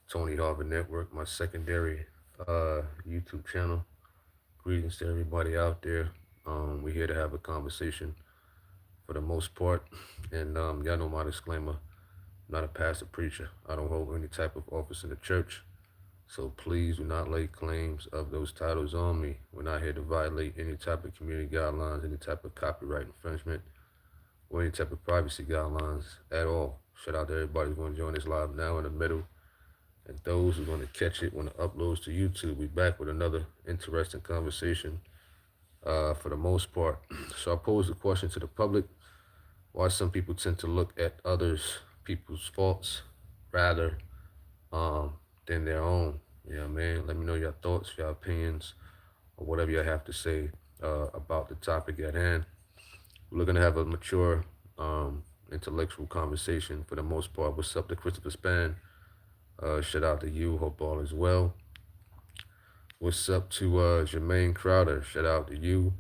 Tony Harvin Network, my secondary YouTube channel. Greetings to everybody out there. We're here to have a conversation for the most part. And y'all know my disclaimer. I'm not a pastor preacher. I don't hold any type of office in the church. So please do not lay claims of those titles on me. We're not here to violate any type of community guidelines, any type of copyright infringement, or any type of privacy guidelines at all. Shout out to everybody who's going to join us live now in the middle. And those who are going to catch it when it uploads to YouTube, we back with another interesting conversation for the most part. So I pose the question to the public, why some people tend to look at others people's faults rather than their own. You know what I mean? Let me know your thoughts, your opinions, or whatever you have to say about the topic at hand. We're looking to have a mature, intellectual conversation for the most part. What's up to Christopher Span? Shout out to you. Hope all is well. What's up to Jermaine Crowder? Shout out to you.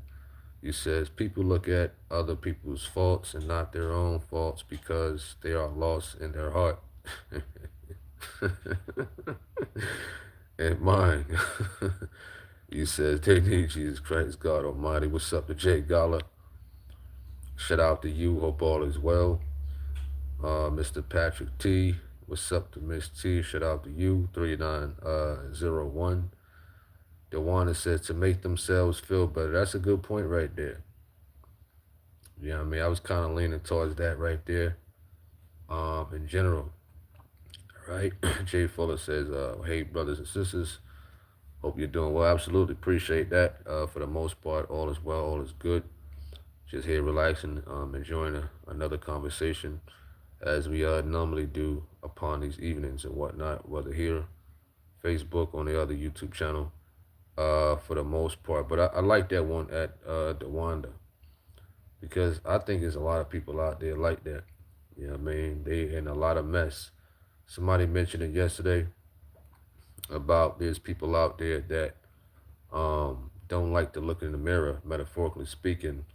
He says people look at other people's faults and not their own faults because they are lost in their heart. And mine. He says they need Jesus Christ, God Almighty. What's up to Jay Gala? Shout out to you. Hope all is well. Mr. Patrick T. What's up to Miss T? Shout out to you. 3901. Dewana says to make themselves feel better. That's a good point right there. You know what I mean? I was kind of leaning towards that right there. In general. Right? Jay Fuller says, hey, brothers and sisters. Hope you're doing well. Absolutely appreciate that. For the most part, all is well, all is good. Just here relaxing, enjoying another conversation as we normally do upon these evenings and whatnot, whether here, Facebook, on the other YouTube channel, for the most part. But I like that one at Dewanda because I think there's a lot of people out there like that. You know what I mean? They in a lot of mess. Somebody mentioned it yesterday about there's people out there that don't like to look in the mirror, metaphorically speaking,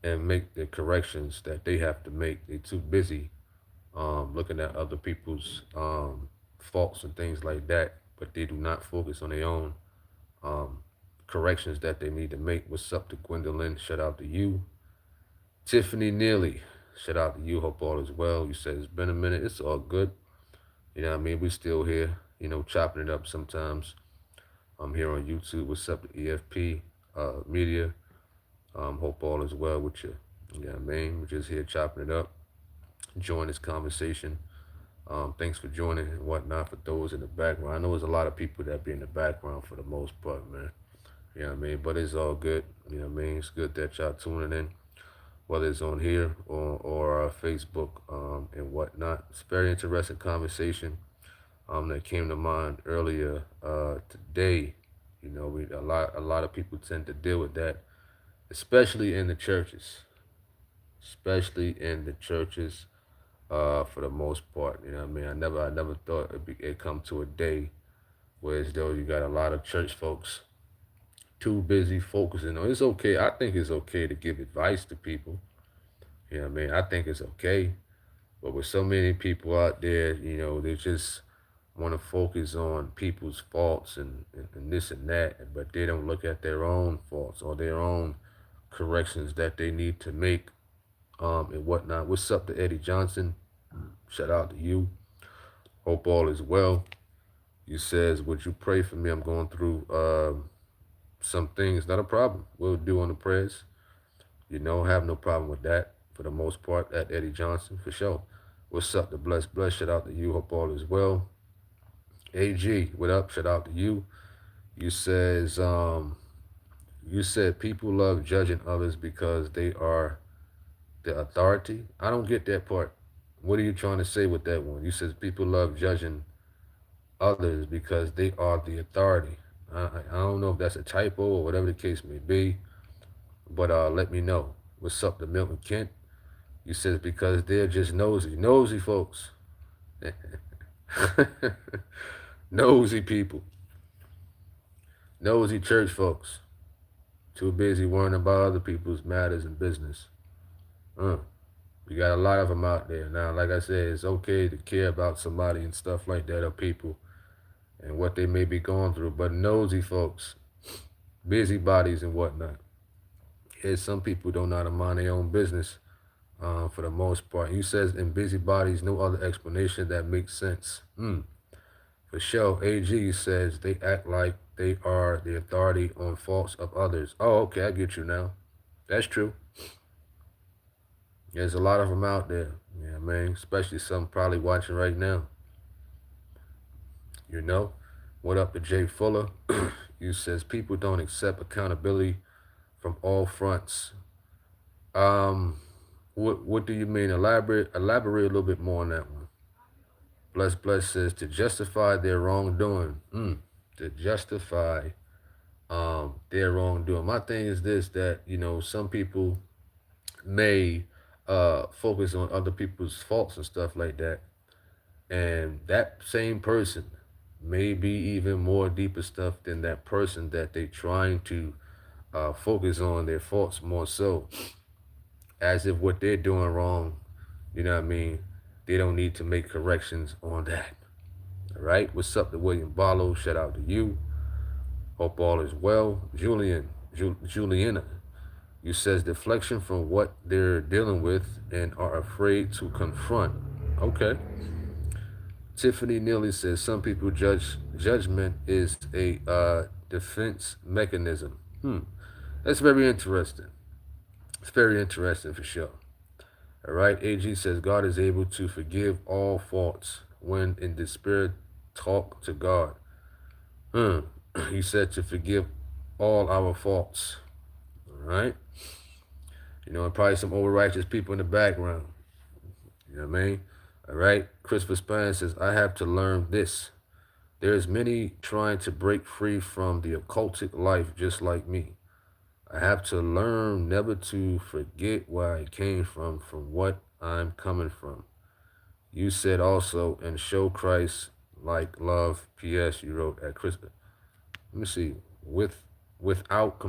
and make the corrections that they have to make. They're too busy looking at other people's faults and things like that, but they do not focus on their own corrections that they need to make. What's up to Gwendolyn? Shout out to you. Tiffany Neely, shout out to you. Hope all is well. You said it's been a minute. It's all good. You know what I mean? We still here, chopping it up sometimes. I'm here on YouTube. What's up to EFP Media? Hope all is well with you. You know what I mean? We're just here chopping it up. Join this conversation. Thanks for joining and whatnot for those in the background. I know there's a lot of people that be in the background for the most part, man. You know what I mean? But it's all good. You know what I mean? It's good that y'all tuning in, whether it's on here or Facebook and whatnot. It's a very interesting conversation that came to mind earlier today. A lot of people tend to deal with that, especially in the churches. Especially in the churches, for the most part. You know what I mean? I never thought it'd come to a day where as though you got a lot of church folks too busy focusing on. It's okay. I think it's okay to give advice to people. You know what I mean? I think it's okay. But with so many people out there, they just want to focus on people's faults and this and that, but they don't look at their own faults or their own corrections that they need to make and whatnot. What's up to Eddie Johnson? Shout out to you. Hope all is well. You says, would you pray for me? I'm going through some things. Not a problem. We'll do on the prayers. Have no problem with that for the most part. At Eddie Johnson, for sure. What's up to Bless? Shout out to you. Hope all is well. AG, what up? Shout out to you. You says, you said people love judging others because they are the authority. I don't get that part. What are you trying to say with that one? You says people love judging others because they are the authority. I don't know if that's a typo or whatever the case may be, but let me know. What's up to Milton Kent? You says because they're just nosy. Nosy folks. Nosy people. Nosy church folks. Too busy worrying about other people's matters and business. We got a lot of them out there. Now, like I said, it's okay to care about somebody and stuff like that or people. and what they may be going through. But nosy folks, busybodies and whatnot. Here's some people don't know how to mind their own business for the most part. He says in busybodies, no other explanation that makes sense. For sure, AG says they act like they are the authority on faults of others. Oh, okay, I get you now. That's true. There's a lot of them out there. Yeah, man. Especially some probably watching right now. You know? What up to Jay Fuller? You says people don't accept accountability from all fronts. Um, what do you mean? Elaborate a little bit more on that one. Bless says to justify their wrongdoing. To justify their wrongdoing. My thing is this, that some people may focus on other people's faults and stuff like that, and that same person may be even more deeper stuff than that person that they trying to focus on their faults more so, as if what they're doing wrong, you know what I mean, they don't need to make corrections on that. All right, what's up to William Barlow? Shout out to you. Hope all is well. Juliana, you says deflection from what they're dealing with and are afraid to confront. Okay. Tiffany Neely says some people judgment is a defense mechanism. That's very interesting. It's very interesting for sure. All right. AG says God is able to forgive all faults when in despair talk to God. He said to forgive all our faults. All right. And probably some over righteous people in the background. You know what I mean? All right. Christopher Span says, I have to learn this. There's many trying to break free from the occultic life just like me. I have to learn never to forget where I came from what I'm coming from. You said also, and show Christ like love. P.S. You wrote at Christopher. Let me see. Without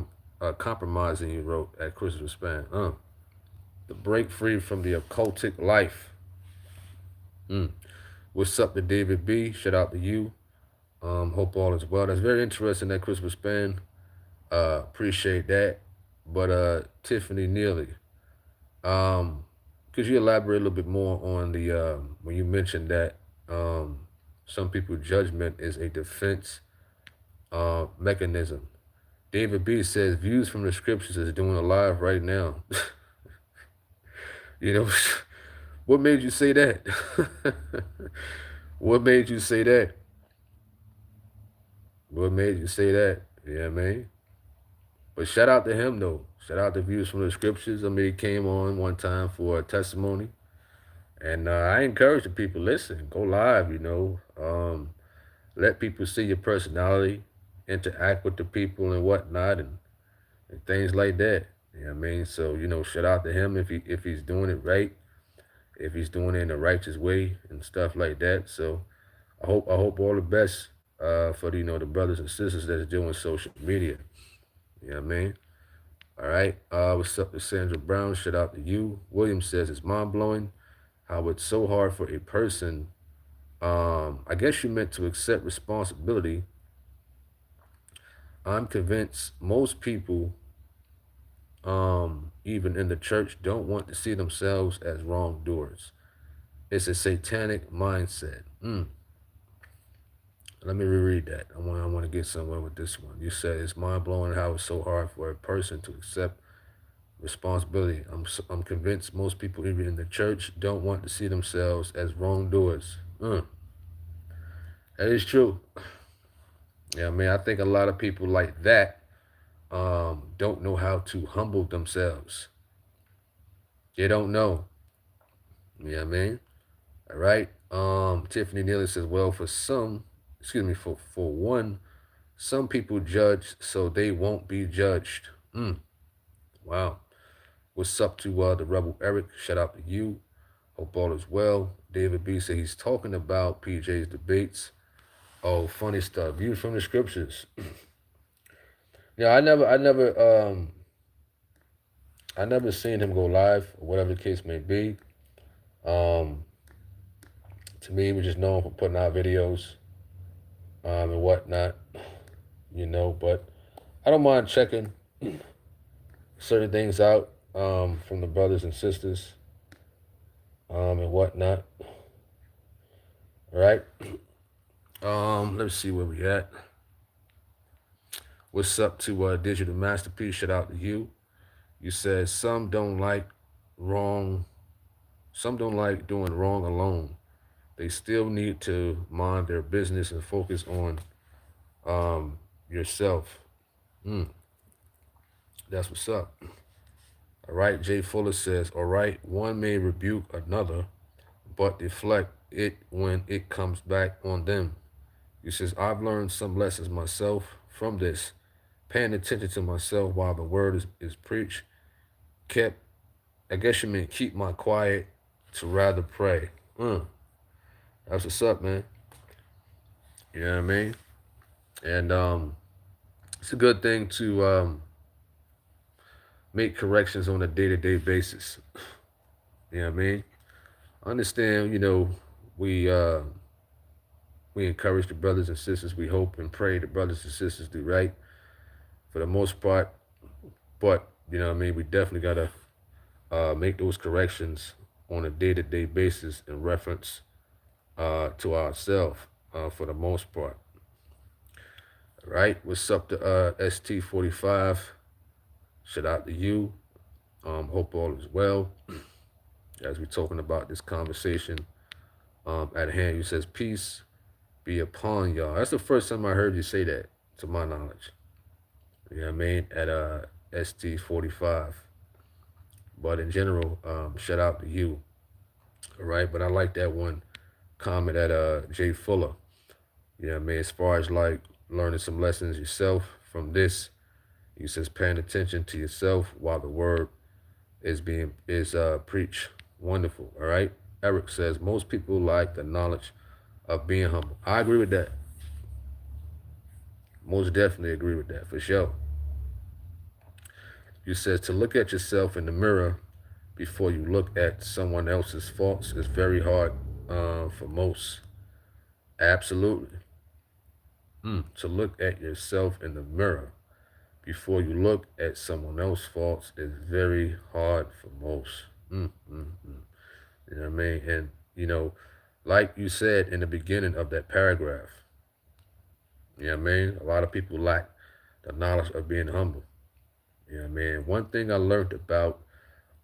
compromising, you wrote at Christopher Span. To break free from the occultic life. What's up to David B? Shout out to you. Hope all is well. That's very interesting, that Christmas span. Appreciate that. But Tiffany Neely, could you elaborate a little bit more on the when you mentioned that some people's judgment is a defense mechanism? David B says views from the scriptures is doing a live right now. you know, what made you say that? What made you say that? What made you say that? Yeah, man. But shout out to him though. Shout out to views from the scriptures. I mean, he came on one time for a testimony, and I encourage the people, listen, go live. Let people see your personality, interact with the people and whatnot, and things like that. You know what I mean? So shout out to him if he's doing it right, if he's doing it in a righteous way and stuff like that. So I hope all the best for the brothers and sisters that's doing social media. You know what I mean? All right. What's up to Sandra Brown? Shout out to you. William says it's mind blowing how it's so hard for a person. I guess you meant to accept responsibility. I'm convinced most people, even in the church, don't want to see themselves as wrongdoers. It's a satanic mindset. Let me reread that. I want to get somewhere with this one. You said it's mind blowing how it's so hard for a person to accept responsibility. I'm convinced most people, even in the church, don't want to see themselves as wrongdoers. That is true. Yeah, I think a lot of people like that don't know how to humble themselves. They don't know. You know what I mean? All right. Tiffany Neely says, well, for one, some people judge so they won't be judged. Wow. What's up to the Rebel Eric? Shout out to you. Hope all is well. David B said he's talking about PJ's debates. Oh, funny stuff. Views from the scriptures. Yeah, I never seen him go live, or whatever the case may be. To me, he was just known for putting out videos. and whatnot, but I don't mind checking certain things out from the brothers and sisters and whatnot. All right. Let's see where we at. What's up to Digital Masterpiece? Shout out to you. You said wrong. Some don't like doing wrong alone. They still need to mind their business and focus on yourself. Mm, that's what's up. All right. Jay Fuller says, all right, one may rebuke another, but deflect it when it comes back on them. He says, I've learned some lessons myself from this. Paying attention to myself while the word is preached. I guess you mean keep my quiet to rather pray. That's what's up, man. You know what I mean? And it's a good thing to make corrections on a day-to-day basis. You know what I mean? I understand, we encourage the brothers and sisters. We hope and pray the brothers and sisters do right for the most part. But, you know what I mean? We definitely got to make those corrections on a day-to-day basis in reference to ourselves for the most part. All right? What's up to ST45? Shout out to you. Hope all is well. As we're talking about this conversation at hand, you says, peace be upon y'all. That's the first time I heard you say that, to my knowledge. You know what I mean? At ST45. But in general, shout out to you. All right? But I like that one comment at Jay Fuller. You know what I mean? As far as like learning some lessons yourself from this, he says paying attention to yourself while the word is preached. Wonderful. All right? Eric says most people like the knowledge of being humble. I agree with that. Most definitely agree with that, for sure. You says to look at yourself in the mirror before you look at someone else's faults is very hard for most. Absolutely. To look at yourself in the mirror before you look at someone else's faults is very hard for most. You know what I mean? And, like you said in the beginning of that paragraph, you know what I mean? A lot of people lack the knowledge of being humble. You know what I mean? One thing I learned about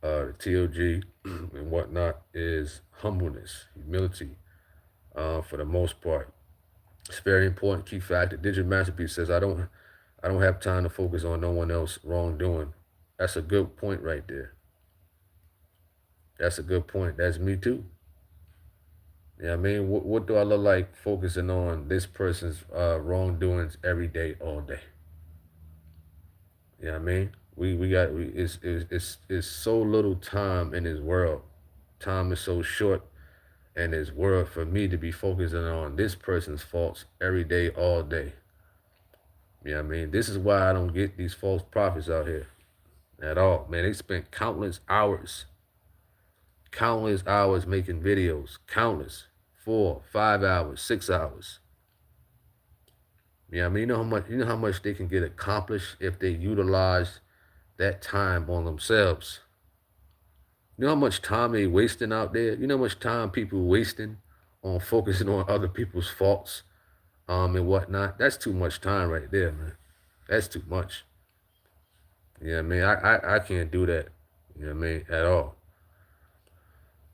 the TOG and whatnot is humbleness, humility, for the most part. It's very important, key factor. Digital Masterpiece says, I don't have time to focus on no one else wrongdoing. That's a good point right there. That's a good point. That's me too. You know what I mean? What do I look like focusing on this person's wrongdoings every day, all day? You know what I mean? It's so little time in this world. Time is so short in this world for me to be focusing on this person's faults every day, all day. You know what I mean? This is why I don't get these false prophets out here at all. Man, they spent countless hours making videos. Countless. 4, 5 hours, 6 hours. You know what I mean? You know how much they can get accomplished if they utilize that time on themselves. You know how much time they wasting out there? You know how much time people wasting on focusing on other people's faults and whatnot? That's too much time right there, man. That's too much. You know what I mean? I can't do that. You know what I mean? At all.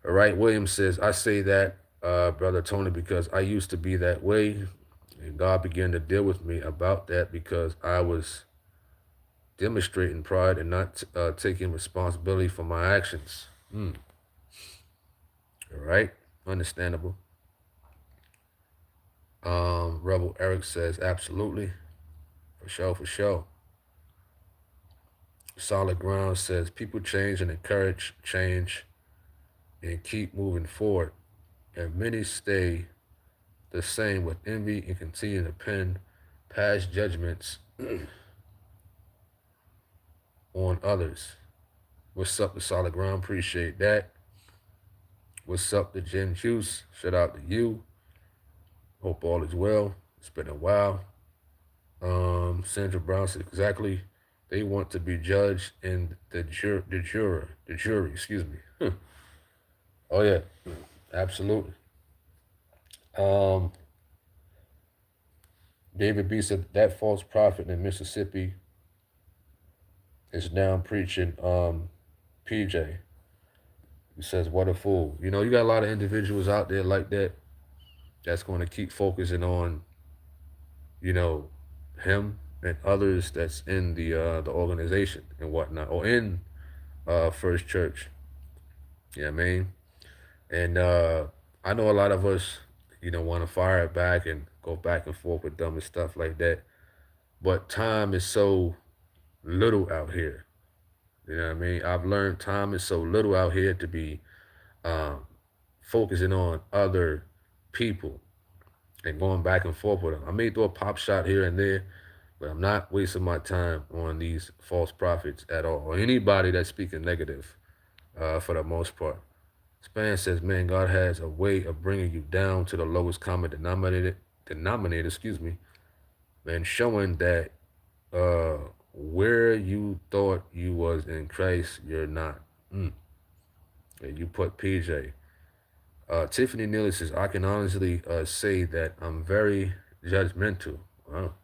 All right, William says, I say that, Brother Tony, because I used to be that way. And God began to deal with me about that because I was demonstrating pride and not taking responsibility for my actions. All right, understandable. Rebel Eric says, absolutely. For sure, for sure. Solid Ground says, people change and encourage change and keep moving forward. And many stay the same with envy and continue to pen past judgments on others. What's up to Solid Ground? Appreciate that. What's up to Jim Hughes? Shout out to you. Hope all is well. It's been a while. Sandra Brown said exactly. They want to be judged and the jury. Excuse me. Oh yeah, absolutely. Um, David B said that false prophet in Mississippi is now preaching. PJ, he says, "What a fool." You know, you got a lot of individuals out there like that that's going to keep focusing on, you know, him and others that's in the organization and whatnot, or in First Church. You know what I mean? And I know a lot of us, you know, want to fire it back and go back and forth with them and stuff like that. But time is so little out here. You know what I mean? I've learned time is so little out here to be um, focusing on other people and going back and forth with them. I may throw a pop shot here and there, but I'm not wasting my time on these false prophets at all, or anybody that's speaking negative for the most part. Span says, man, God has a way of bringing you down to the lowest common denominator, excuse me, man, showing that uh, where you thought you was in Christ, you're not. And you put PJ. Tiffany Neely says, I can honestly say that I'm very judgmental. Wow.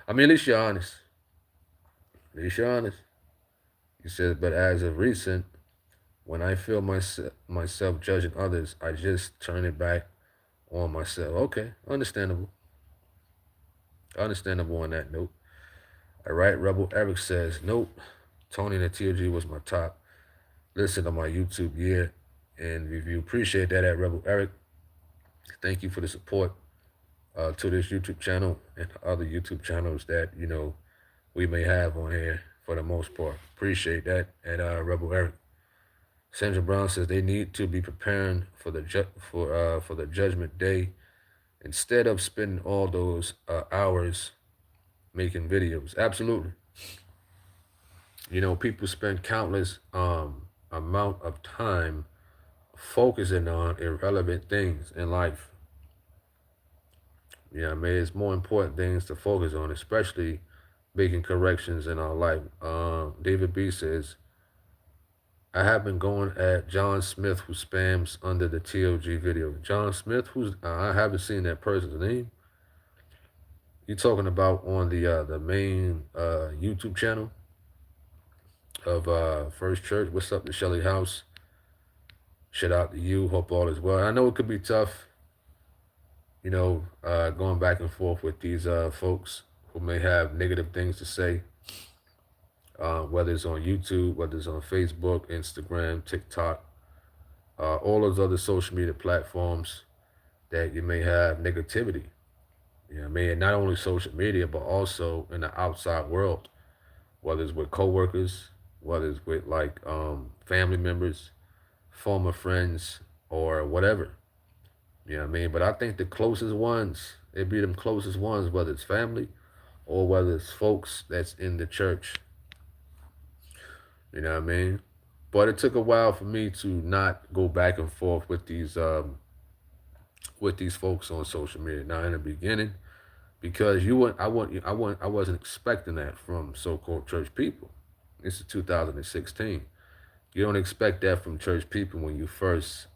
I mean, at least you're honest. At least you're honest. He says, but as of recent, when I feel myself judging others, I just turn it back on myself. Okay, understandable. Understandable on that note. All right, Rebel Eric says, nope. Tony and the TLG was my top. Listen to my YouTube year and review. Appreciate that at Rebel Eric. Thank you for the support to this YouTube channel and other YouTube channels that, you know, we may have on here for the most part. Appreciate that at Rebel Eric. Sandra Brown says they need to be preparing for the judgment day instead of spending all those hours making videos. Absolutely. You know, people spend countless amount of time focusing on irrelevant things in life. You know what I mean? It's more important things to focus on, especially making corrections in our life. David B says, I have been going at John Smith who spams under the TLG video. John Smith, who's I haven't seen that person's name. You talking about on the main YouTube channel of First Church? What's up to Shelly House? Shout out to you. Hope all is well. I know it could be tough, you know, going back and forth with these folks who may have negative things to say, whether it's on YouTube, whether it's on Facebook, Instagram, TikTok, all those other social media platforms that you may have negativity. You know what I mean? And not only social media, but also in the outside world, whether it's with coworkers, whether it's with like family members, former friends, or whatever. You know what I mean? But I think the closest ones, it'd be them closest ones, whether it's family or whether it's folks that's in the church. You know what I mean? But it took a while for me to not go back and forth with these folks on social media. Now in the beginning, because I wasn't expecting that from so-called church people. This is 2016. You don't expect that from church people when you first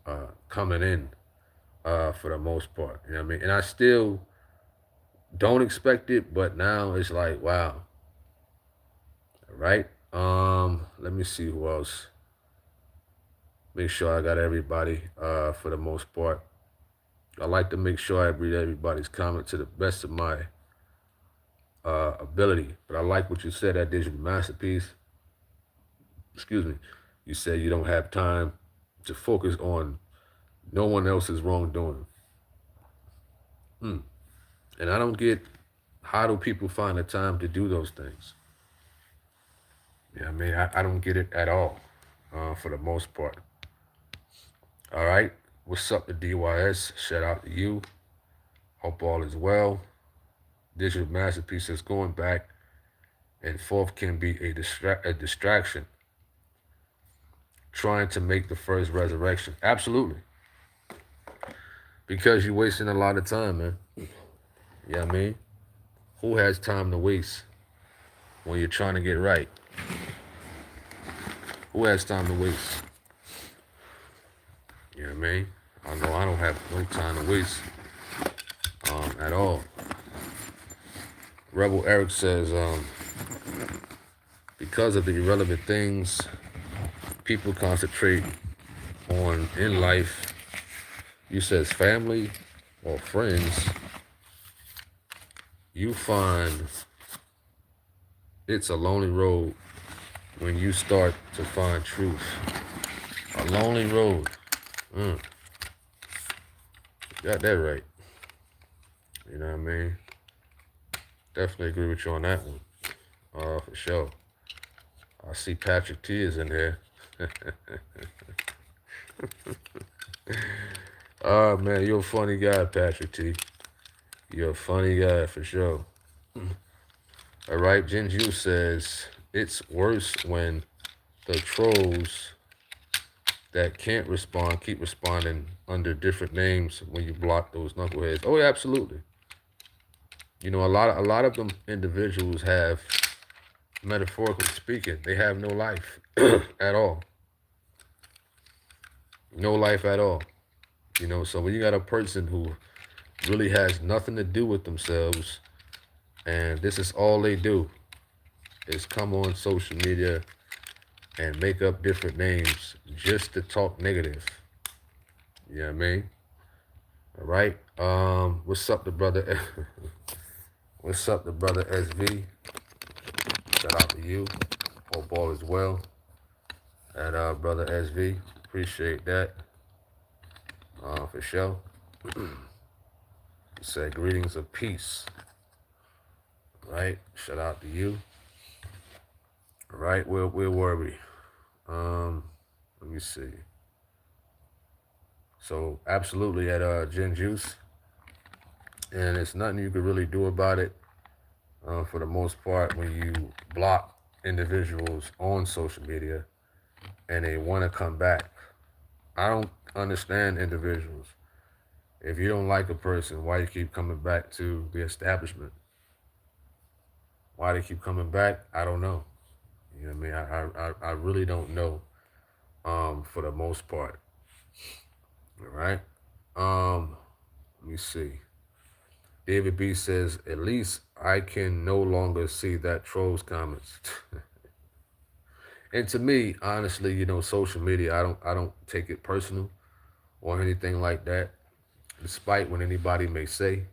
coming in, for the most part. You know what I mean? And I still don't expect it, but now it's like, wow. Right? Let me see who else. Make sure I got everybody for the most part. I like to make sure I read everybody's comment to the best of my ability. But I like what you said, that digital masterpiece. Excuse me. You said you don't have time to focus on no one else's wrongdoing. And I don't get, how do people find the time to do those things? Yeah, I mean, I don't get it at all, for the most part. All right. What's up to DYS? Shout out to you. Hope all is well. Digital masterpiece is going back and forth can be a distraction. Trying to make the first resurrection. Absolutely. Because you're wasting a lot of time, man. You know what I mean? Who has time to waste when you're trying to get right? Who has time to waste? You know what I mean? I know I don't have no time to waste at all. Rebel Eric says, because of the irrelevant things people concentrate on in life, you says family or friends, you find it's a lonely road when you start to find truth. A lonely road. Got that right. You know what I mean? Definitely agree with you on that one. For sure. I see Patrick T is in here. Oh man, you're a funny guy, Patrick T. You're a funny guy for sure. All right, Jinju says it's worse when the trolls that can't respond keep responding under different names when you block those knuckleheads. Oh, yeah, absolutely. You know, a lot of them individuals have, metaphorically speaking, they have no life at all. No life at all. You know, so when you got a person who really has nothing to do with themselves, and this is all they do, is come on social media and make up different names just to talk negative. You know what I mean? All right. What's up, the brother? What's up, the brother SV? Shout out to you. Hope all is well. And brother SV, appreciate that. For sure. He said greetings of peace. Right. Shout out to you. All right. Where were we? Let me see. So absolutely at Gin Juice, and it's nothing you could really do about it. For the most part, when you block individuals on social media and they want to come back, I don't understand individuals. If you don't like a person, why you keep coming back to the establishment? Why they keep coming back, I don't know. You know what I mean? I really don't know. For the most part. All right. Let me see. David B says, at least I can no longer see that trolls comments. And to me, honestly, you know, social media, I don't take it personal or anything like that, despite what anybody may say.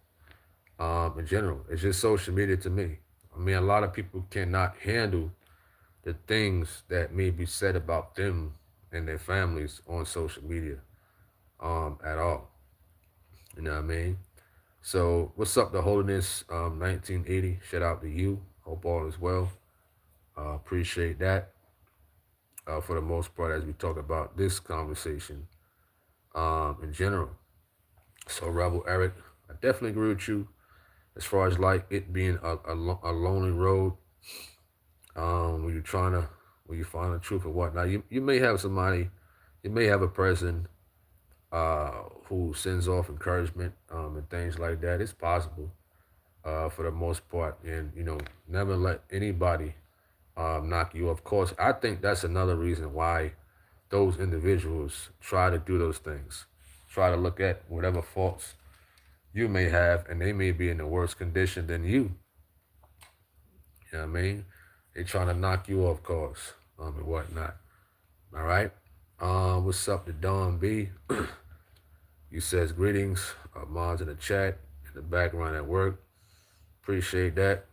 In general, it's just social media to me. I mean, a lot of people cannot handle the things that may be said about them and their families on social media, at all. You know what I mean? So, what's up, the Holiness 1980? Shout out to you. Hope all is well. Appreciate that. For the most part, as we talk about this conversation in general. So, Rebel Eric, I definitely agree with you as far as like it being a lonely road. When you're trying to, when you find the truth and whatnot, you may have somebody, you may have a person who sends off encouragement and things like that. It's possible for the most part, and you know, never let anybody knock you off course. I think that's another reason why those individuals try to do those things. Try to look at whatever faults you may have, and they may be in a worse condition than you. You know what I mean? They trying to knock you off course and whatnot. All right. What's up to Don B? You says greetings. Mods in the chat, in the background at work. Appreciate that.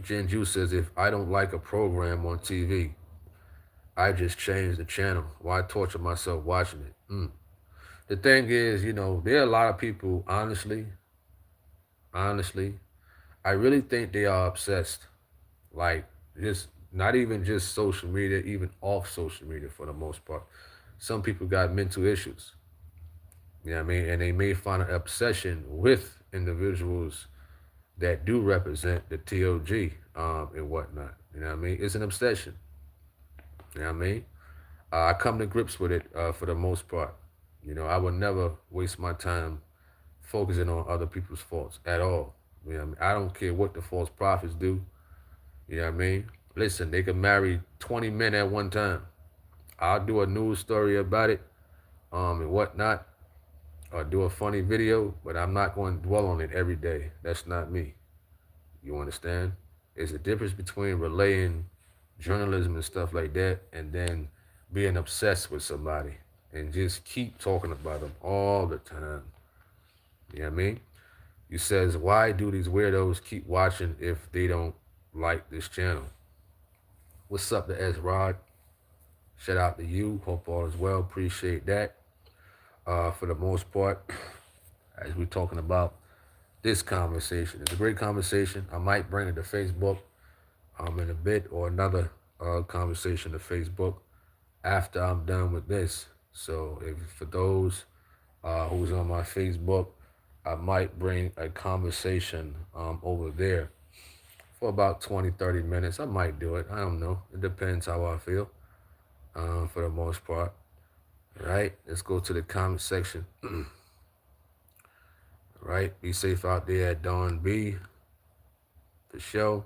Jen Ju says, if I don't like a program on TV, I just change the channel. Why torture myself watching it? The thing is, you know, there are a lot of people, honestly, I really think they are obsessed. Like, just not even just social media, even off social media for the most part. Some people got mental issues. You know what I mean? And they may find an obsession with individuals that do represent the TOG and whatnot. You know what I mean? It's an obsession. You know what I mean? I come to grips with it for the most part. You know, I would never waste my time focusing on other people's faults at all. You know what I mean? I don't care what the false prophets do. You know what I mean? Listen, they can marry 20 men at one time. I'll do a news story about it, and whatnot, or do a funny video, but I'm not going to dwell on it every day. That's not me. You understand? There's a difference between relaying journalism and stuff like that and then being obsessed with somebody and just keep talking about them all the time. You know what I mean? He says, why do these weirdos keep watching if they don't like this channel? What's up to S Rod? Shout out to you. Hope all is well. Appreciate that. For the most part, as we're talking about this conversation. It's a great conversation. I might bring it to Facebook in a bit, or another conversation to Facebook after I'm done with this. So if for those who's on my Facebook, I might bring a conversation over there for about 20, 30 minutes. I might do it. I don't know. It depends how I feel for the most part. All right, let's go to the comment section. All right, be safe out there at Dawn B for sure.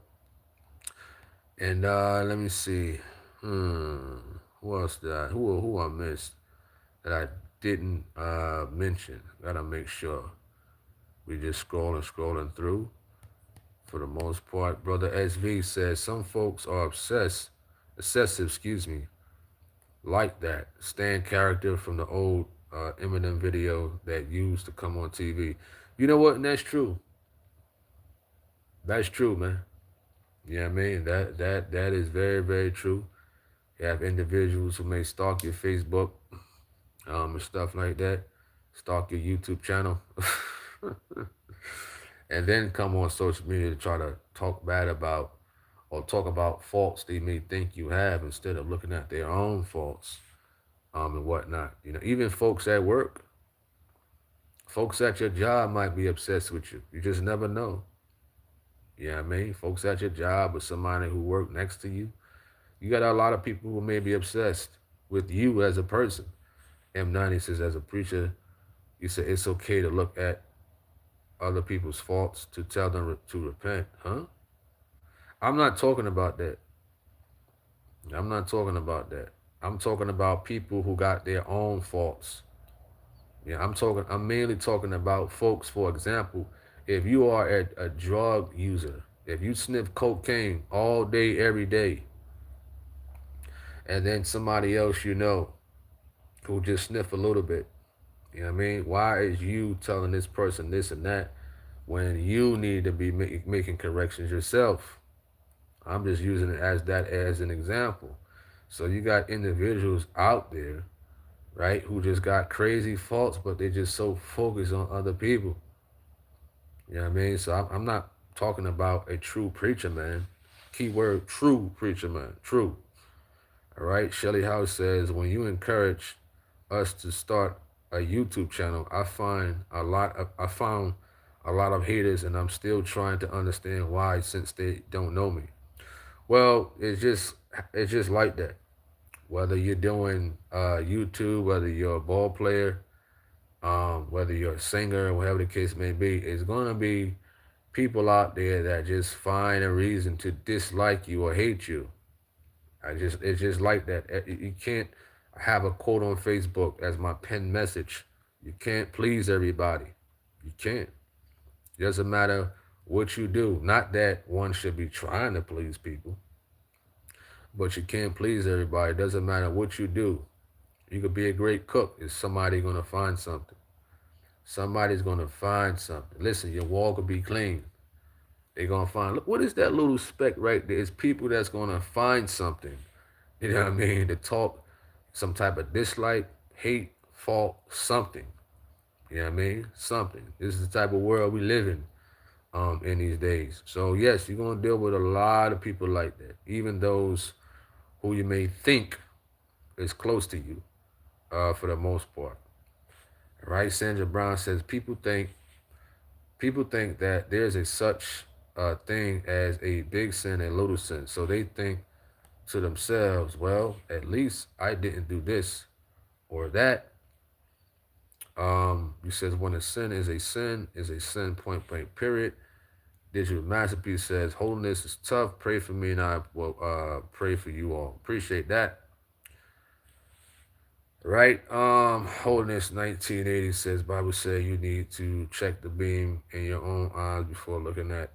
And let me see. Who else did who I missed that I didn't mention? Gotta make sure. We just scrolling through for the most part. Brother SV says some folks are excessive, like that. Stand character from the old Eminem video that used to come on TV. You know what? And that's true. That's true, man. You know what I mean? That is very, very true. You have individuals who may stalk your Facebook and stuff like that, stalk your YouTube channel, and then come on social media to try to talk bad about or talk about faults they may think you have instead of looking at their own faults and whatnot. You know, even folks at work, folks at your job might be obsessed with you. You just never know. You know what I mean? Folks at your job or somebody who work next to you. You got a lot of people who may be obsessed with you as a person. M90 says, as a preacher, you say it's okay to look at other people's faults to tell them to repent, huh? I'm not talking about that. I'm not talking about that. I'm talking about people who got their own faults. Yeah, I'm mainly talking about folks, for example, if you are a drug user, if you sniff cocaine all day, every day, and then somebody else you know who just sniff a little bit, you know what I mean? Why is you telling this person this and that when you need to be making corrections yourself? I'm just using it as an example. So you got individuals out there, right, who just got crazy faults, but they just so focused on other people. You know what I mean? So I'm not talking about a true preacher, man. Keyword, true preacher, man. True. All right. Shelly House says, when you encourage us to start a YouTube channel, I found a lot of haters, and I'm still trying to understand why since they don't know me. Well, it's just like that. Whether you're doing YouTube, whether you're a ball player, whether you're a singer, whatever the case may be, it's gonna be people out there that just find a reason to dislike you or hate you. It's just like that. You can't have a quote on Facebook as my pinned message. You can't please everybody. You can't. It doesn't matter what you do. Not that one should be trying to please people, but you can't please everybody. It doesn't matter what you do. You could be a great cook. Is somebody gonna find something? Somebody's gonna find something. Listen, your wall could be clean. They're gonna find, look, what is that little speck right there? It's people that's gonna find something. You know what I mean? To talk some type of dislike, hate, fault, something. You know what I mean? Something. This is the type of world we live in these days. So yes, you're gonna deal with a lot of people like that. Even those who you may think is close to you, for the most part. Right? Sandra Brown says people think that there's a such thing as a big sin and little sin. So they think to themselves, well, at least I didn't do this or that. He says, when a sin, is a sin, point blank, period. Digital Masterpiece says, holiness is tough. Pray for me and I will pray for you all. Appreciate that. Right? Holiness 1980 says, Bible says you need to check the beam in your own eyes before looking at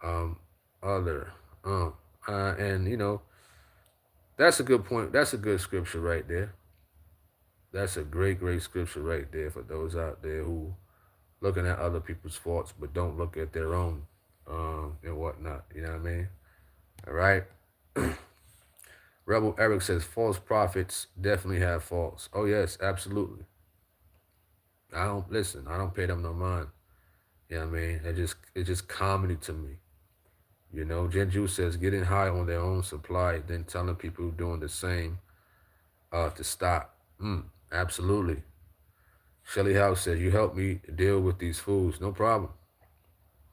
um other. And that's a good point. That's a good scripture right there. That's a great, great scripture right there for those out there who looking at other people's faults but don't look at their own and whatnot. You know what I mean? All right. Rebel Eric says false prophets definitely have faults. Oh yes, absolutely. I don't listen. I don't pay them no mind. You know what I mean? It's just comedy to me. Genju says getting high on their own supply, then telling people doing the same to stop. Absolutely. Shelly House says you help me deal with these fools. No problem.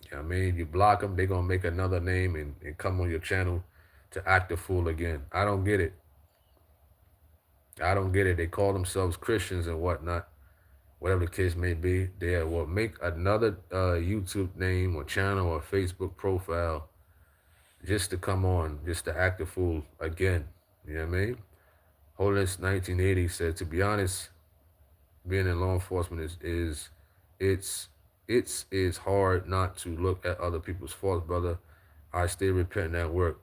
You know what I mean? You block them, they're gonna make another name and come on your channel to act a fool again. I don't get it. I don't get it. They call themselves Christians and whatnot, whatever the case may be. They will make another YouTube name or channel or Facebook profile just to come on, just to act a fool again. You know what I mean? Holiness 1980 said, to be honest, being in law enforcement is hard not to look at other people's faults, brother. I still repent at work.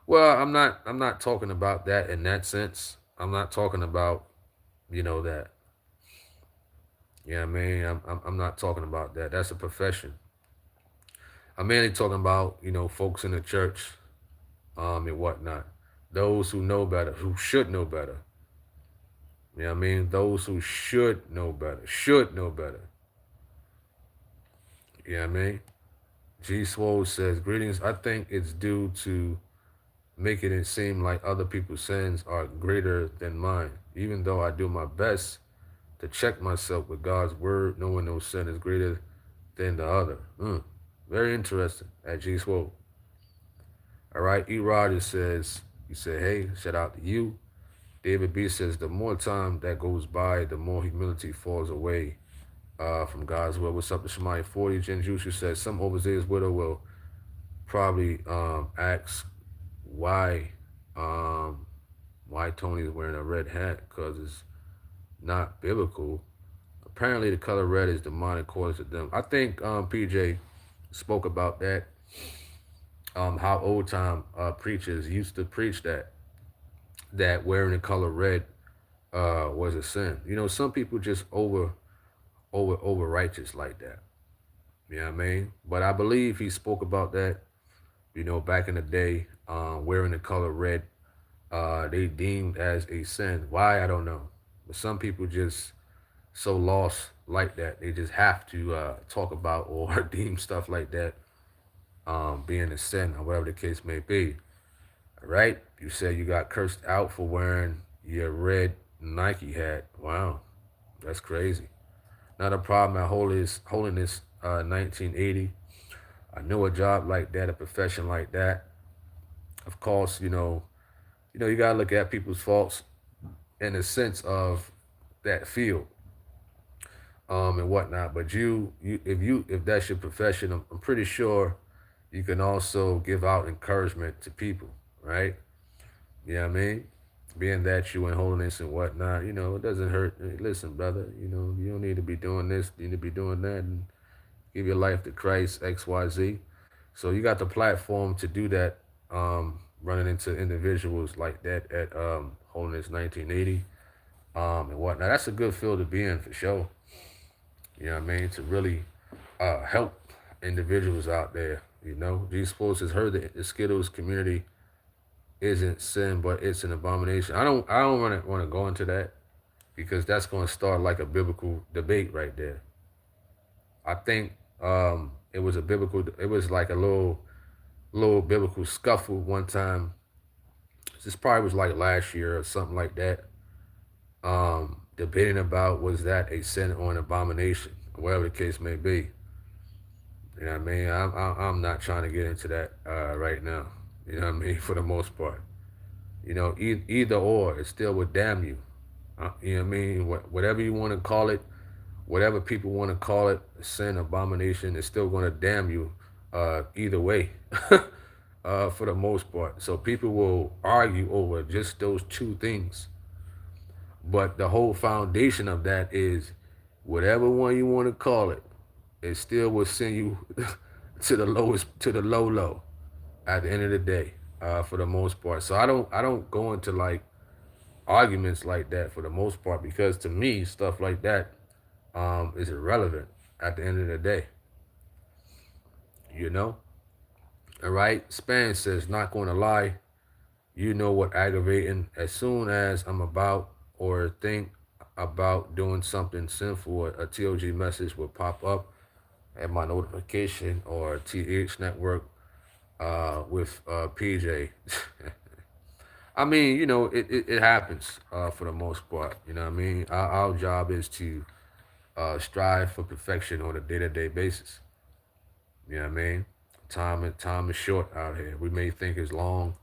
Well, I'm not talking about that in that sense. I'm not talking about that. You know what I mean? I'm not talking about that. That's a profession. I'm mainly talking about folks in the church and whatnot. Those who know better, who should know better. You know what I mean? Those who should know better. Should know better. You know what I mean? G Swole says, greetings. I think it's due to making it seem like other people's sins are greater than mine. Even though I do my best to check myself with God's word, knowing no sin is greater than the other. Very interesting at G Swole. All right. E. Rogers says, he said, hey, shout out to you. David B says, the more time that goes by, the more humility falls away from God's will. What's up to Shemai 40? Jen Jushu says, some overseer's widow will probably ask why Tony is wearing a red hat, because it's not biblical. Apparently the color red is demonic according to them. I think PJ spoke about that, how old time preachers used to preach that wearing the color red was a sin. Some people just over righteous like that. You know what I mean? But I believe he spoke about that, back in the day, wearing the color red, they deemed as a sin. Why? I don't know. But some people just so lost like that. They just have to talk about or deem stuff like that being a sin or whatever the case may be. All right? You said you got cursed out for wearing your red Nike hat. Wow. That's crazy. Not a problem at Holiness 1980. I know a job like that, a profession like that. Of course, you gotta look at people's faults in the sense of that field, and whatnot. But if that's your profession, I'm pretty sure you can also give out encouragement to people, right? You know what I mean? Being that you in holiness and whatnot, it doesn't hurt. Hey, listen, brother, you don't need to be doing this, you need to be doing that, and give your life to Christ, XYZ. So you got the platform to do that, running into individuals like that at Holiness 1980 and whatnot. That's a good field to be in for sure. You know what I mean? To really help individuals out there. Jesus has heard that the Skittles community isn't sin, but it's an abomination. I don't want to go into that, because that's going to start like a biblical debate right there. I think it was like a little biblical scuffle one time. This probably was like last year or something like that. Debating about, was that a sin or an abomination, or whatever the case may be. You know what I mean? I'm not trying to get into that right now. You know what I mean? For the most part, either or, it still would damn you. You know what I mean? Whatever you want to call it, whatever people want to call it, sin, abomination, is still going to damn you either way, for the most part. So people will argue over just those two things. But the whole foundation of that is whatever one you want to call it, it still will send you to the lowest, to the low at the end of the day, for the most part. So I don't go into like arguments like that for the most part, because to me stuff like that is irrelevant at the end of the day. You know. All right. Span says, not going to lie. You know what aggravating? As soon as I'm about or think about doing something sinful, a TOG message will pop up at my notification or TH network with PJ. I mean, it happens for the most part. You know what I mean? Our job is to strive for perfection on a day-to-day basis. You know what I mean? Time is short out here. We may think it's long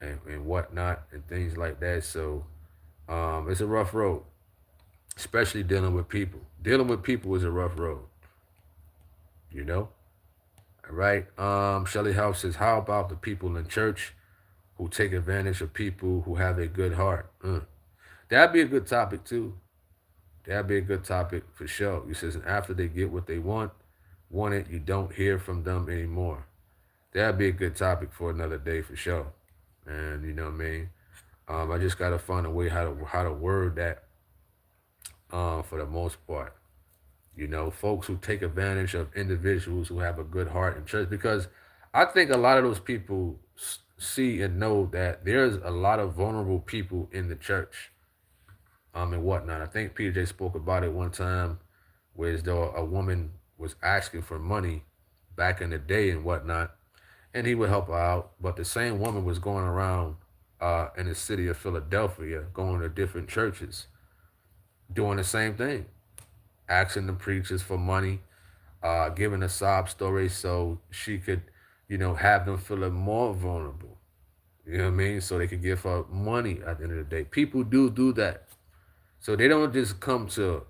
and whatnot and things like that. So it's a rough road, especially dealing with people. Dealing with people is a rough road. You know? All right. Shelly House says, how about the people in church who take advantage of people who have a good heart? That'd be a good topic too. That'd be a good topic for sure. He says, and after they get what they want it, you don't hear from them anymore. That'd be a good topic for another day for sure. And you know what I mean? I just gotta find a way how to word that for the most part. Folks who take advantage of individuals who have a good heart in church, because I think a lot of those people see and know that there's a lot of vulnerable people in the church, and whatnot. I think PJ spoke about it one time, where as though a woman was asking for money back in the day and whatnot, and he would help her out. But the same woman was going around in the city of Philadelphia, going to different churches, doing the same thing, asking the preachers for money, giving a sob story so she could, have them feeling more vulnerable. You know what I mean? So they could give her money at the end of the day. People do that. So they don't just come to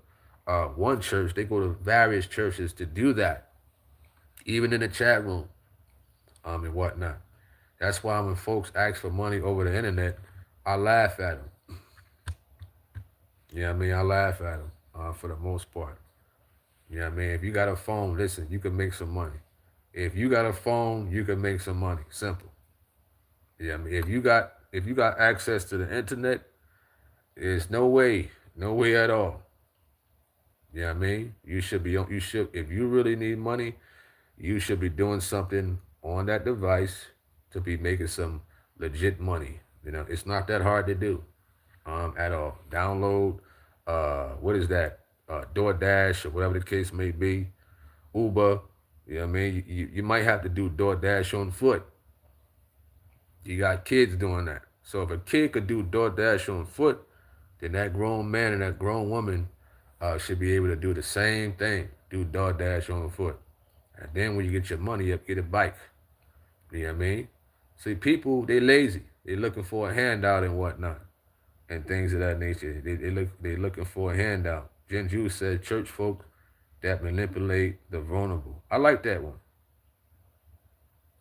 one church, they go to various churches to do that, even in the chat room, and whatnot. That's why when folks ask for money over the internet, I laugh at them. You know what I mean? I laugh at them for the most part. You know what I mean? If you got a phone, listen, you can make some money. If you got a phone, you can make some money. Simple. You know what I mean? If you got access to the internet, there's no way at all. You know what I mean? You should, if you really need money, you should be doing something on that device to be making some legit money. It's not that hard to do at all. Download, what is that? DoorDash or whatever the case may be, Uber. You know what I mean? You might have to do DoorDash on foot. You got kids doing that. So if a kid could do DoorDash on foot, then that grown man and that grown woman should be able to do the same thing, do DoorDash on foot. And then when you get your money up, get a bike. You know what I mean? See, people, they lazy. They looking for a handout and whatnot and things of that nature. They looking for a handout. Jen Ju said, church folk that manipulate the vulnerable. I like that one.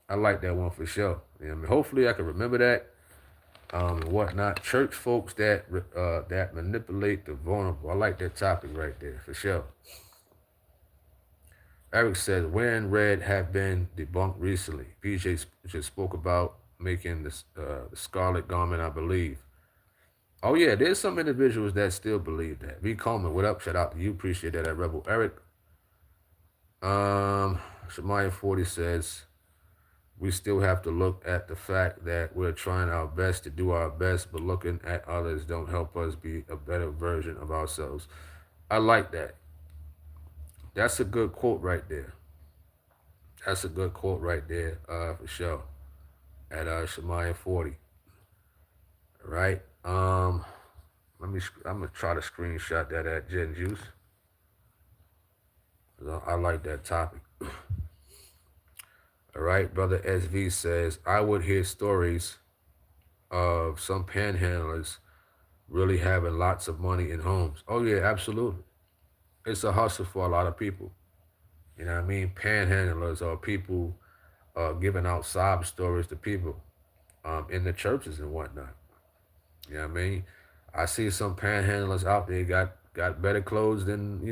I like that one for sure. You know what I mean? Hopefully I can remember that and whatnot. Church folks that manipulate the vulnerable. I like that topic right there for sure. Eric says, wearing red have been debunked recently. PJ just spoke about making the scarlet garment, I believe. Oh yeah, there's some individuals that still believe that. V Coleman, what up? Shout out to you. Appreciate that, Rebel Eric. Shemaya 40 says, we still have to look at the fact that we're trying our best to do our best, but looking at others don't help us be a better version of ourselves. I like that. That's a good quote right there. That's a good quote right there, for sure. At Shemaya 40. All right. I'm gonna try to screenshot that at Jen Juice. I like that topic. All right, brother SV says, I would hear stories of some panhandlers really having lots of money in homes. Oh yeah, absolutely. It's a hustle for a lot of people. You know what I mean? Panhandlers or people giving out sob stories to people in the churches and whatnot. You know what I mean? I see some panhandlers out there got better clothes than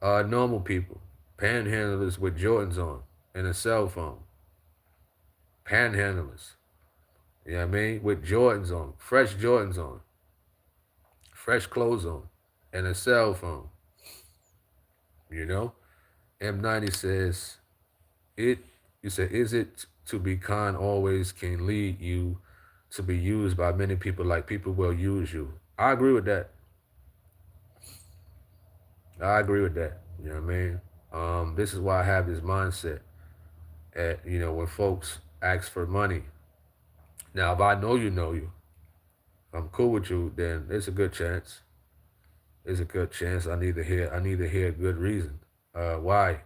normal people. Panhandlers with Jordans on and a cell phone. Panhandlers. You know what I mean? With Jordans on, fresh Jordans on, fresh clothes on, and a cell phone. You know? M90 says, it you said, is it to be kind always can lead you to be used by many people like people will use you. I agree with that. I agree with that. You know what I mean? This is why I have this mindset at, when folks ask for money. Now, if I know you, if I'm cool with you, then it's a good chance. It's a good chance. I need to hear a good reason. Why?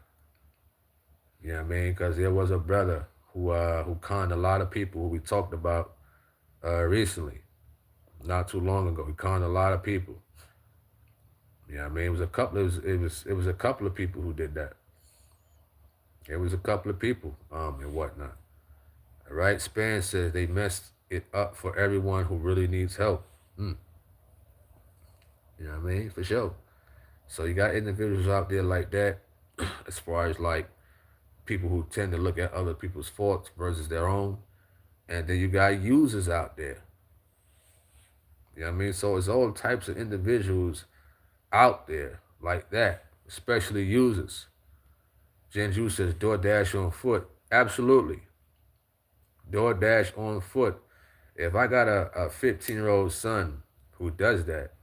You know what I mean? Because there was a brother who conned a lot of people who we talked about recently, not too long ago. He conned a lot of people. You know what I mean? It was a couple of people who did that. It was a couple of people and whatnot. All right. Span says they messed it up for everyone who really needs help. Mm, you know what I mean? For sure. So you got individuals out there like that, as far as like people who tend to look at other people's faults versus their own. And then you got users out there. You know what I mean? So it's all types of individuals out there like that, especially users. Genju says DoorDash on foot. Absolutely. DoorDash on foot. If I got a 15-year-old son who does that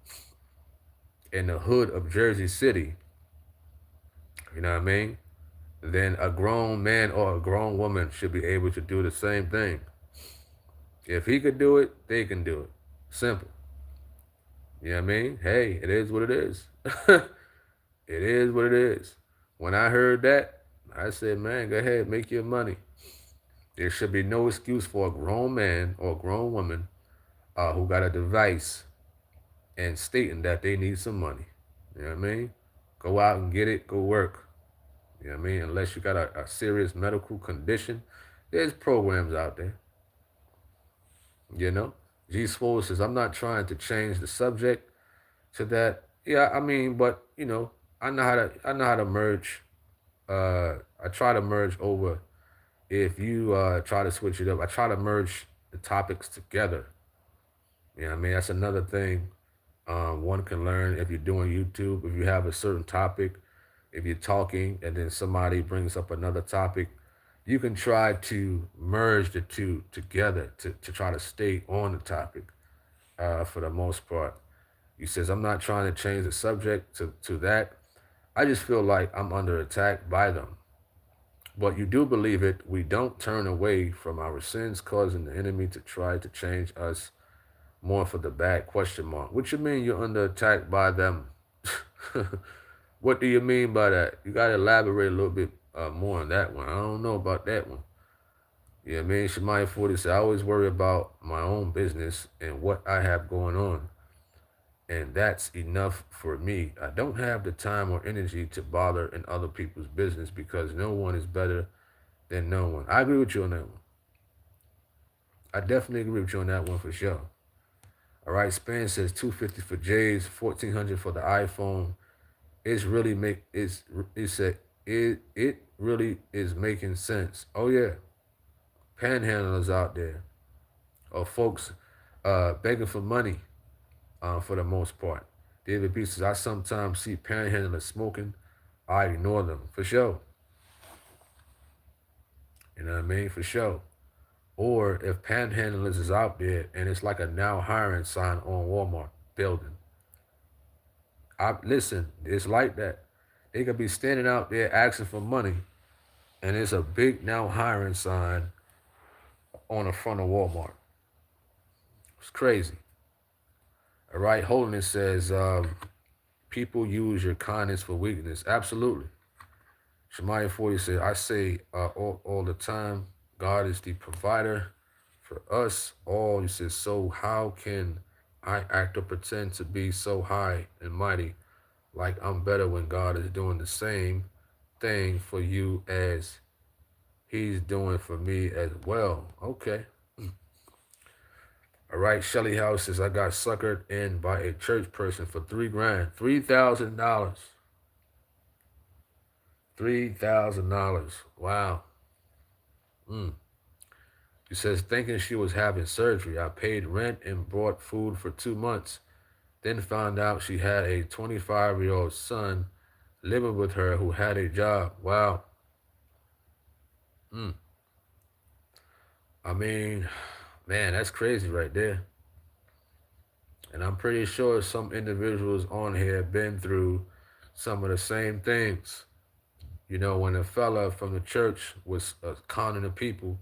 in the hood of Jersey City, you know what I mean? Then a grown man or a grown woman should be able to do the same thing. If he could do it, they can do it. Simple. You know what I mean? Hey, it is what it is. It is what it is. When I heard that, I said, man, go ahead, make your money. There should be no excuse for a grown man or a grown woman who got a device and stating that they need some money. You know what I mean? Go out and get it, go work. You know what I mean? Unless you got a serious medical condition, there's programs out there. You know? G Swole says, I'm not trying to change the subject to that. Yeah, I mean, but I know how to merge. I try to merge over. If you try to switch it up, I try to merge the topics together. You know what I mean? That's another thing one can learn if you're doing YouTube. If you have a certain topic, if you're talking and then somebody brings up another topic, you can try to merge the two together to try to stay on the topic for the most part. He says, I'm not trying to change the subject to that. I just feel like I'm under attack by them. But you do believe it, we don't turn away from our sins, causing the enemy to try to change us more for the bad question mark. What you mean you're under attack by them? What do you mean by that? You gotta elaborate a little bit more on that one. I don't know about that one. You know what I mean? Shemaya 40 said, I always worry about my own business and what I have going on. And that's enough for me. I don't have the time or energy to bother in other people's business because no one is better than no one. I agree with you on that one. I definitely agree with you on that one for sure. All right, Span says 250 for J's, 1400 for the iPhone. It's really it really is making sense. Oh yeah, panhandlers out there or folks begging for money for the most part. David B says I sometimes see panhandlers smoking. I ignore them for sure. You know what I mean? For sure. Or if panhandlers is out there and it's like a now hiring sign on Walmart building. Listen, it's like that. They could be standing out there asking for money, and it's a big now hiring sign on the front of Walmart. It's crazy. All right, Holiness says people use your kindness for weakness. Absolutely. Shemaya 40 says, I say all the time, God is the provider for us all. He says, so how can I act or pretend to be so high and mighty like I'm better when God is doing the same thing for you as he's doing for me as well. Okay. All right. Shelly House says, I got suckered in by a church person for $3,000. $3,000. $3,000. Wow. Mm. He says, thinking she was having surgery, I paid rent and bought food for 2 months. Then found out she had a 25-year-old son living with her who had a job. Wow. Mm. I mean, man, that's crazy right there. And I'm pretty sure some individuals on here have been through some of the same things. You know, when a fella from the church was conning the people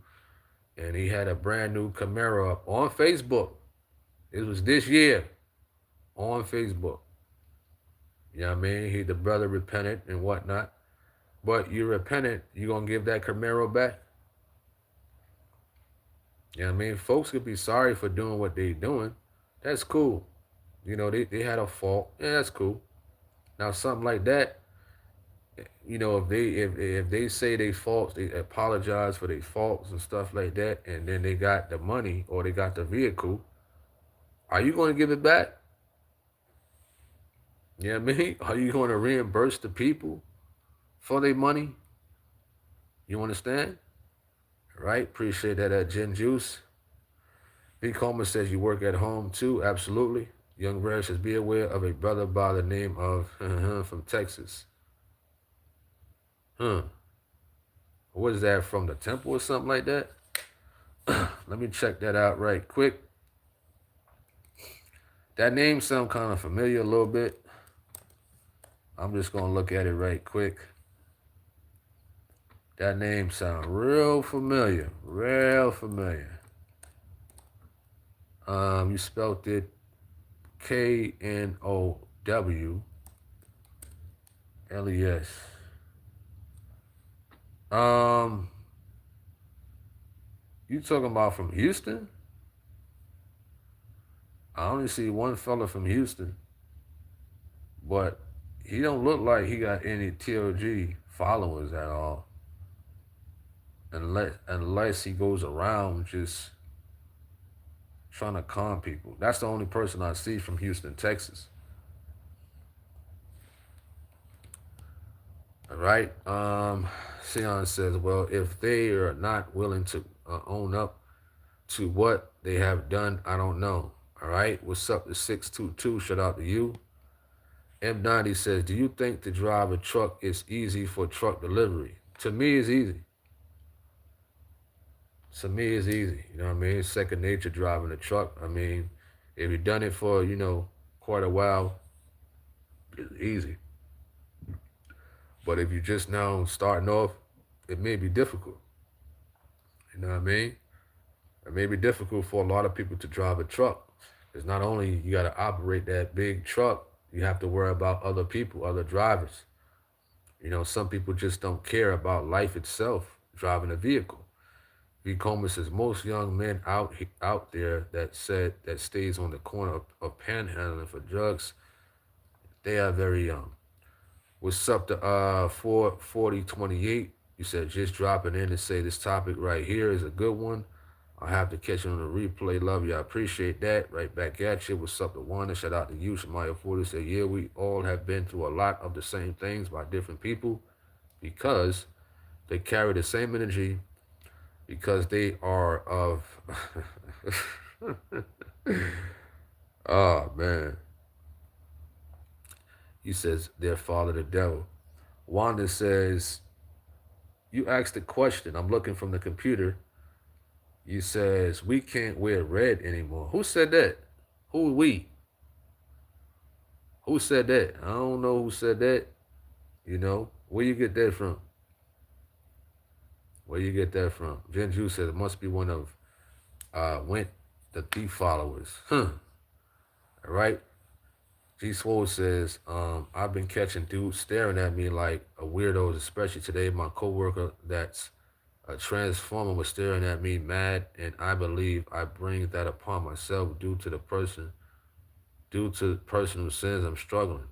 and he had a brand new Camaro up on Facebook. It was this year on Facebook. You know what I mean? The brother repented and whatnot. But you repented, you gonna give that Camaro back? You know what I mean? Folks could be sorry for doing what they doing. That's cool. You know, they had a fault. Yeah, that's cool. Now something like that, you know, if they say they faults, they apologize for their faults and stuff like that, and then they got the money or they got the vehicle, are you going to give it back? You know what I mean? Are you going to reimburse the people for their money? You understand? Right? Appreciate that, Gin Juice. B. Coleman says you work at home too. Absolutely. Young Rare says be aware of a brother by the name of from Texas. What is that, from the temple or something like that? Let me check that out right quick. That name sounds kind of familiar a little bit. I'm just going to look at it right quick. That name sounds real familiar. Real familiar. You spelled it Knowles. You talking about from Houston? I only see one fella from Houston, but he don't look like he got any TOG followers at all. Unless he goes around just trying to con people. That's the only person I see from Houston, Texas. All right. Sion says, well, if they are not willing to own up to what they have done, I don't know. All right. What's up to 622? Shout out to you. M90 says, do you think to drive a truck is easy for truck delivery? To me, it's easy. To me, it's easy. You know what I mean? It's second nature driving a truck. I mean, if you've done it for, quite a while, it's easy. But if you're just now starting off, it may be difficult. You know what I mean? It may be difficult for a lot of people to drive a truck. Because not only you got to operate that big truck, you have to worry about other people, other drivers. You know, some people just don't care about life itself, driving a vehicle. V. Coleman says most young men out there that stays on the corner of panhandling for drugs, they are very young. What's up to 44028? You said just dropping in to say this topic right here is a good one. I'll have to catch it on the replay. Love you. I appreciate that. Right back at you. What's up to Wanda? Shout out to you. Shamaya Forty said, yeah, we all have been through a lot of the same things by different people because they carry the same energy, because they are of oh man. He says their father the devil. Wanda says, you asked the question. I'm looking from the computer. You says we can't wear red anymore. Who said that? Who we? Who said that? I don't know who said that. You know, where you get that from? Where you get that from? Jen Ju says it must be one of Went the Thief followers. All right. G Swole says, I've been catching dudes staring at me like a weirdo, especially today. My coworker that's a transformer was staring at me mad, and I believe I bring that upon myself due to personal sins I'm struggling.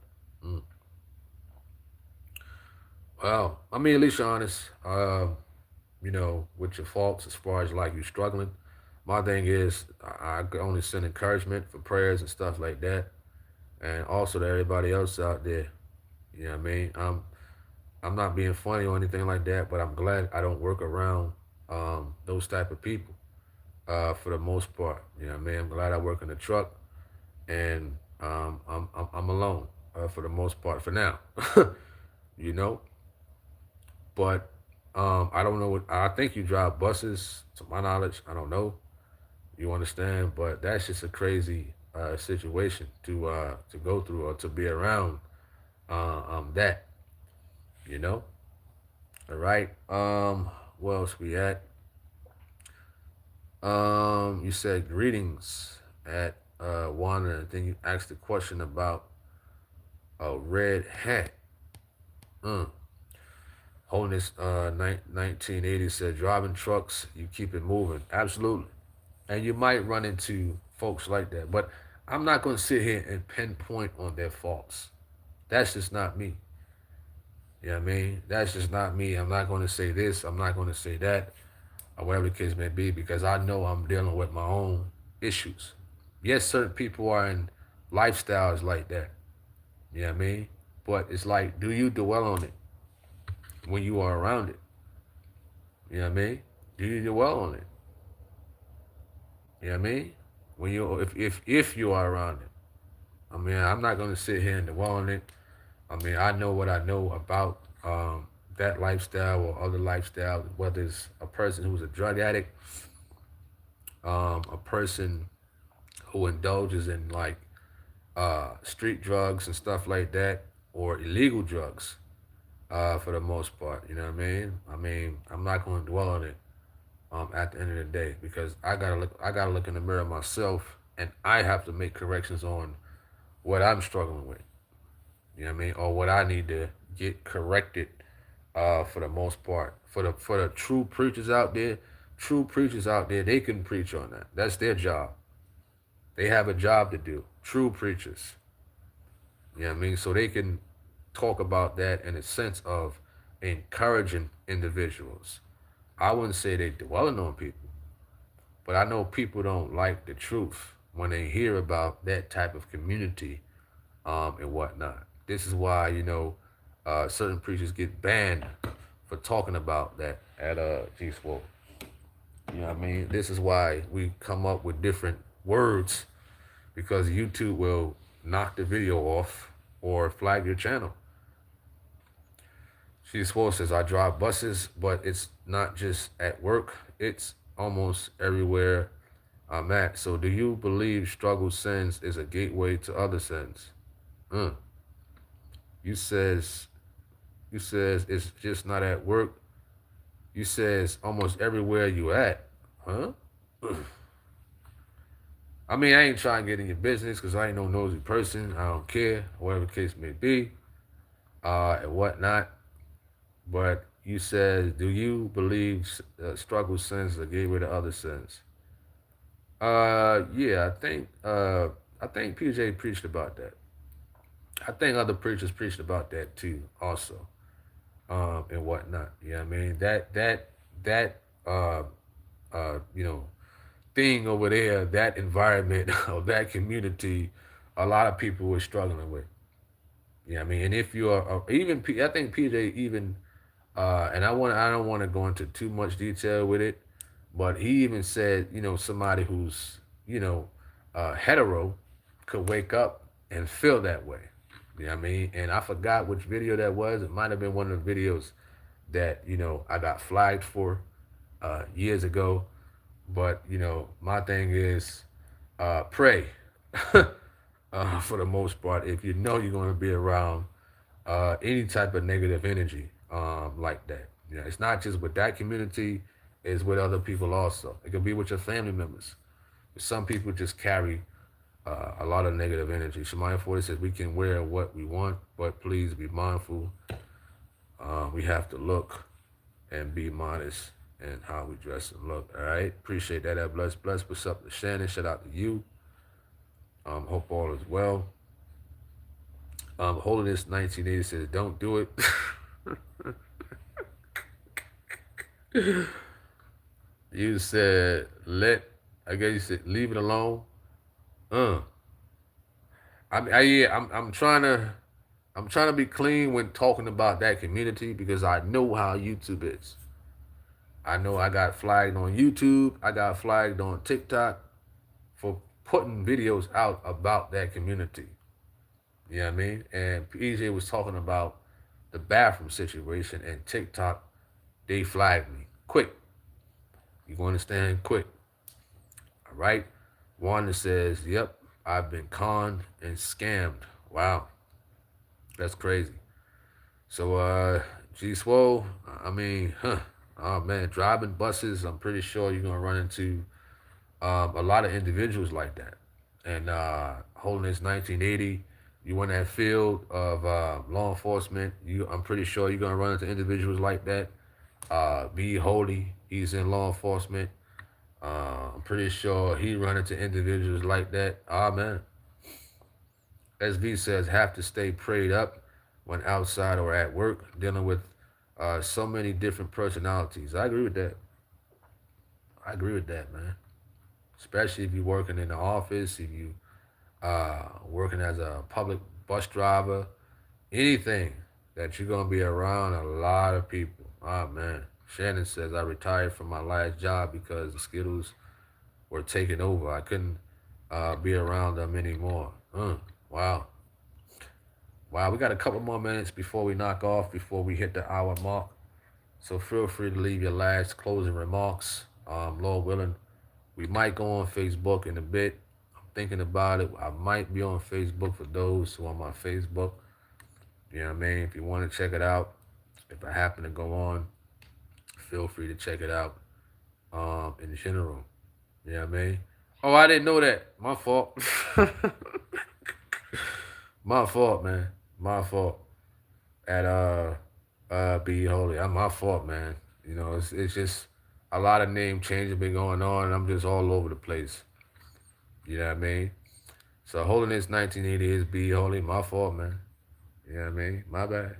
Well, I mean, at least you're honest. With your faults as far as like you struggling. My thing is, I could only send encouragement for prayers and stuff like that, and also to everybody else out there. You know what I mean? I'm not being funny or anything like that, but I'm glad I don't work around those type of people for the most part. You know what I mean? I'm glad I work in the truck, and I'm alone for the most part for now. you know, but I don't know what I think you drive buses. To my knowledge, I don't know. You understand? But that's just a crazy situation to go through or to be around. That you know. All right. Where else we at? You said greetings at Wanda, and then you asked a question about a red hat. Mm. Holiness 1980 said driving trucks, you keep it moving. Absolutely. And you might run into folks like that. But I'm not going to sit here and pinpoint on their faults. That's just not me. You know what I mean? That's just not me. I'm not going to say this. I'm not going to say that, or whatever the case may be, because I know I'm dealing with my own issues. Yes, certain people are in lifestyles like that. You know what I mean? But it's like, do you dwell on it when you are around it? You know what I mean? Do you dwell on it? You know what I mean? When you if you are around it. I mean, I'm not gonna sit here and dwell on it. I mean, I know what I know about that lifestyle or other lifestyle, whether it's a person who's a drug addict, a person who indulges in like street drugs and stuff like that, or illegal drugs for the most part. You know what I mean? I mean, I'm not going to dwell on it at the end of the day because I gotta look. I gotta look in the mirror myself, and I have to make corrections on what I'm struggling with. You know what I mean? Or what I need to get corrected for the most part. For the true preachers out there, they can preach on that. That's their job. They have a job to do. True preachers. You know what I mean? So they can talk about that in a sense of encouraging individuals. I wouldn't say they dwelling on people, but I know people don't like the truth when they hear about that type of community and whatnot. This is why certain preachers get banned for talking about that at G Swoop. You know what I mean? This is why we come up with different words because YouTube will knock the video off or flag your channel. G Swoop says, I drive buses, but it's not just at work. It's almost everywhere I'm at. So do you believe struggle sins is a gateway to other sins? You says it's just not at work. You says almost everywhere you at. Huh? I mean, I ain't trying to get in your business because I ain't no nosy person. I don't care, whatever the case may be, and whatnot. But you said, do you believe struggle sins are gateway to other sins? Yeah, I think PJ preached about that. I think other preachers preached about that too, also, and whatnot. You know what I mean? That thing over there, that environment of that community, a lot of people were struggling with. You know what I mean? And if you are I think PJ even and I don't want to go into too much detail with it, but he even said, somebody who's, hetero could wake up and feel that way. You know what I mean? And I forgot which video that was. It might have been one of the videos that, I got flagged for years ago. But, my thing is pray for the most part if you know you're going to be around any type of negative energy like that. It's not just with that community, it's with other people also. It could be with your family members. Some people just carry a lot of negative energy. Shemaiah 40 says we can wear what we want, but please be mindful. We have to look and be modest in how we dress and look. All right, appreciate that. Bless. What's up to Shannon? Shout out to you. Hope all is well. Holiness 1980 says don't do it. You said I guess you said leave it alone. Uh, yeah, I'm trying to be clean when talking about that community because I know how YouTube is. I know I got flagged on YouTube. I got flagged on TikTok for putting videos out about that community. You know what I mean? And PJ was talking about the bathroom situation and TikTok. They flagged me quick. You understand? Quick. All right. One that says, "Yep, I've been conned and scammed." Wow, that's crazy. So, G Swole, I mean, oh man, driving buses, I'm pretty sure you're gonna run into a lot of individuals like that. And holding this 1980, you in that field of law enforcement, I'm pretty sure you're gonna run into individuals like that. B Holy, he's in law enforcement. I'm pretty sure he run into individuals like that. Ah man, SV says have to stay prayed up when outside or at work, dealing with so many different personalities. I agree with that. I agree with that, man. Especially if you're working in the office, if you working as a public bus driver, anything that you're gonna be around a lot of people. Ah man. Shannon says I retired from my last job because the Skittles were taking over. I couldn't be around them anymore. Wow. Wow, we got a couple more minutes before we knock off, before we hit the hour mark. So feel free to leave your last closing remarks. Lord willing, we might go on Facebook in a bit. I'm thinking about it. I might be on Facebook for those who are on my Facebook. You know what I mean? If you want to check it out, if I happen to go on, feel free to check it out in general. You know what I mean? Oh, I didn't know that. My fault. My fault, man. My fault. At Be Holy. I'm my fault, man. You know, it's just a lot of name changes been going on, and I'm just all over the place. You know what I mean? So Holiness 1980 is Be Holy. My fault, man. You know what I mean? My bad.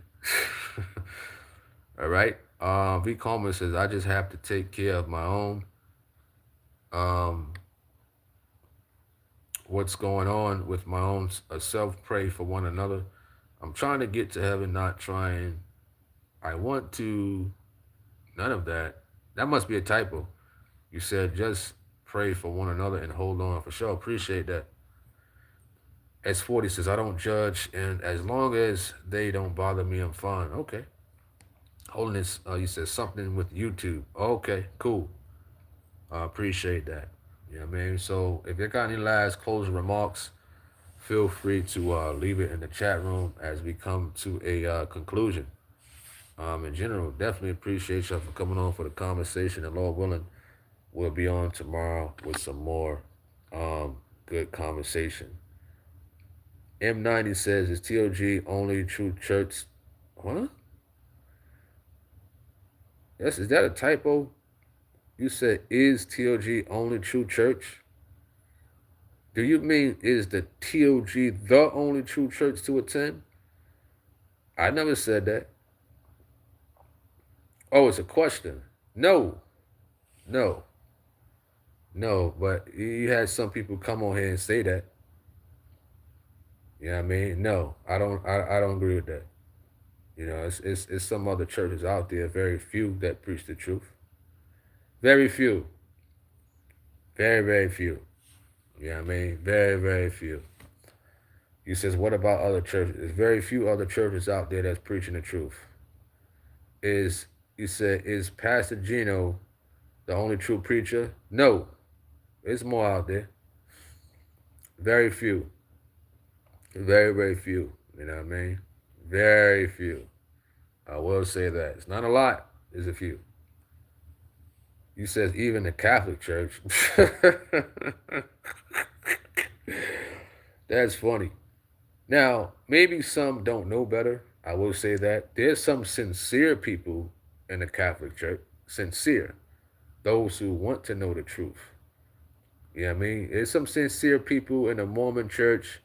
All right. V Coleman says I just have to take care of my own. Um, what's going on with my own self? Pray for one another. I'm trying to get to heaven, not trying. I want to. None of that. That must be a typo. You said just pray for one another and hold on for sure. Appreciate that. S40 says I don't judge, and as long as they don't bother me, I'm fine. Okay. Holiness, you said something with YouTube. Okay, cool. Appreciate that. You know what I mean? So if you got any last closing remarks, feel free to leave it in the chat room as we come to a conclusion. In general, definitely appreciate y'all for coming on for the conversation. And Lord willing, we'll be on tomorrow with some more good conversation. M90 says, is TOG only true church? Huh? Yes, is that a typo? You said, is TOG only true church? Do you mean, is the TOG the only true church to attend? I never said that. Oh, it's a question. No, no, no. But you had some people come on here and say that. You know what I mean? No, I don't. I don't agree with that. You know, it's some other churches out there, very few that preach the truth. Very few. Very, very few. You know what I mean? Very, very few. He says, what about other churches? There's very few other churches out there that's preaching the truth. You said, is Pastor Gino the only true preacher? No. There's more out there. Very few. Very, very few. You know what I mean? Very few. I will say that. It's not a lot, it's a few. You says even the Catholic Church. That's funny. Now, maybe some don't know better. I will say that. There's some sincere people in the Catholic Church. Sincere. Those who want to know the truth. You know what I mean? There's some sincere people in the Mormon Church,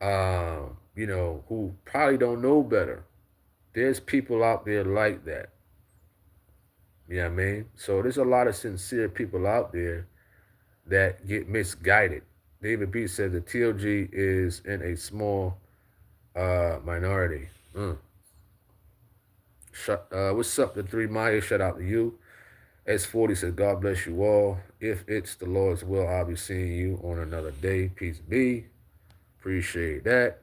who probably don't know better. There's people out there like that. You know what I mean? So there's a lot of sincere people out there that get misguided. David B said the TLG is in a small minority. What's up, the three Maya? Shout out to you. S40 says, God bless you all. If it's the Lord's will, I'll be seeing you on another day. Peace be. Appreciate that.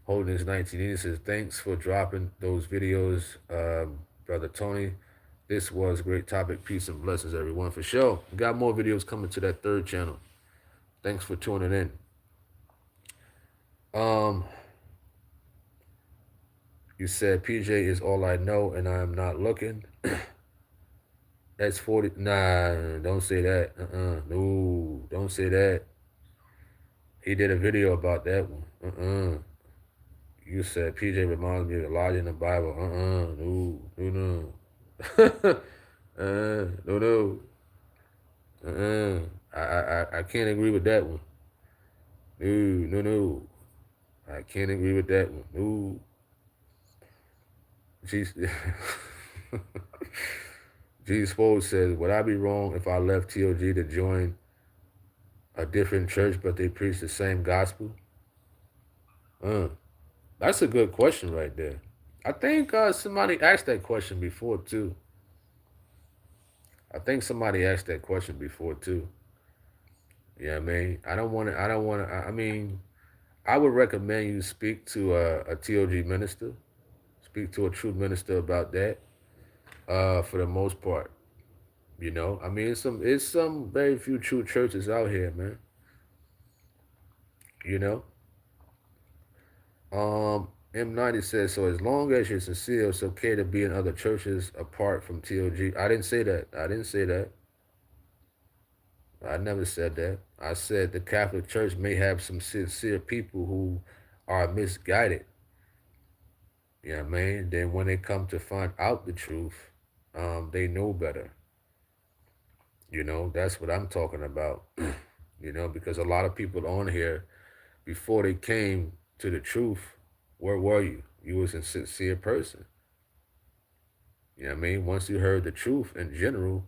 Holdings 1980 says, thanks for dropping those videos, Brother Tony. This was a great topic. Peace and blessings, everyone. For sure. We got more videos coming to that third channel. Thanks for tuning in. You said PJ is all I know and I'm not looking. That's 40. Nah, don't say that. No, don't say that. He did a video about that one. You said PJ reminds me of Elijah in the Bible. No, no, no. No, no. I can't agree with that one. No, no, no. I can't agree with that one. No. Jesus Swole says, would I be wrong if I left TOG to join a different church, but they preach the same gospel? That's a good question right there. I think somebody asked that question before too. You know what I mean? I mean, I would recommend you speak to a TOG minister. Speak to a true minister about that. For the most part. You know? I mean, it's some very few true churches out here, man. You know? M90 says, so as long as you're sincere, it's okay to be in other churches apart from TOG. I didn't say that. I never said that. I said the Catholic Church may have some sincere people who are misguided. You know what I mean? Then when they come to find out the truth, they know better. You know, that's what I'm talking about. You know, because a lot of people on here, before they came to the truth, where were you? You was a sincere person. You know what I mean? Once you heard the truth in general,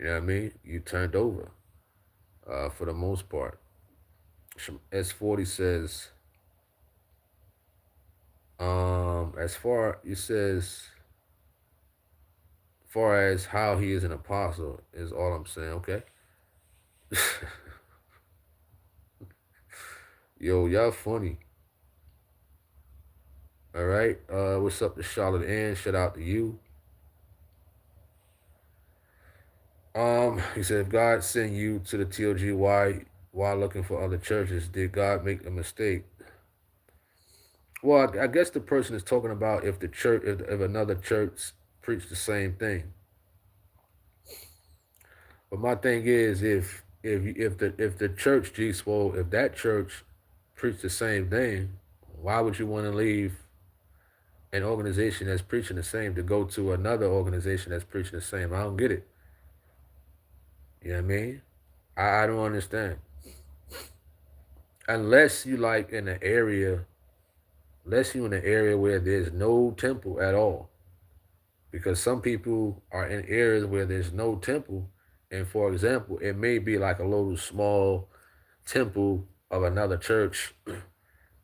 you know what I mean? You turned over for the most part. S40 says, as far as how he is an apostle is all I'm saying, okay? Yo, y'all funny. All right. What's up to Charlotte Ann? Shout out to you. He said, if God sent you to the TOG, why looking for other churches? Did God make a mistake? Well, I guess the person is talking about if the church, if another church preached the same thing. But my thing is, if the church G-Swole, if that church preached the same thing, why would you want to leave an organization that's preaching the same to go to another organization that's preaching the same? I don't get it. You know what I mean? I don't understand. Unless you like in an area, unless you're in an area where there's no temple at all. Because some people are in areas where there's no temple. And for example, it may be like a little small temple of another church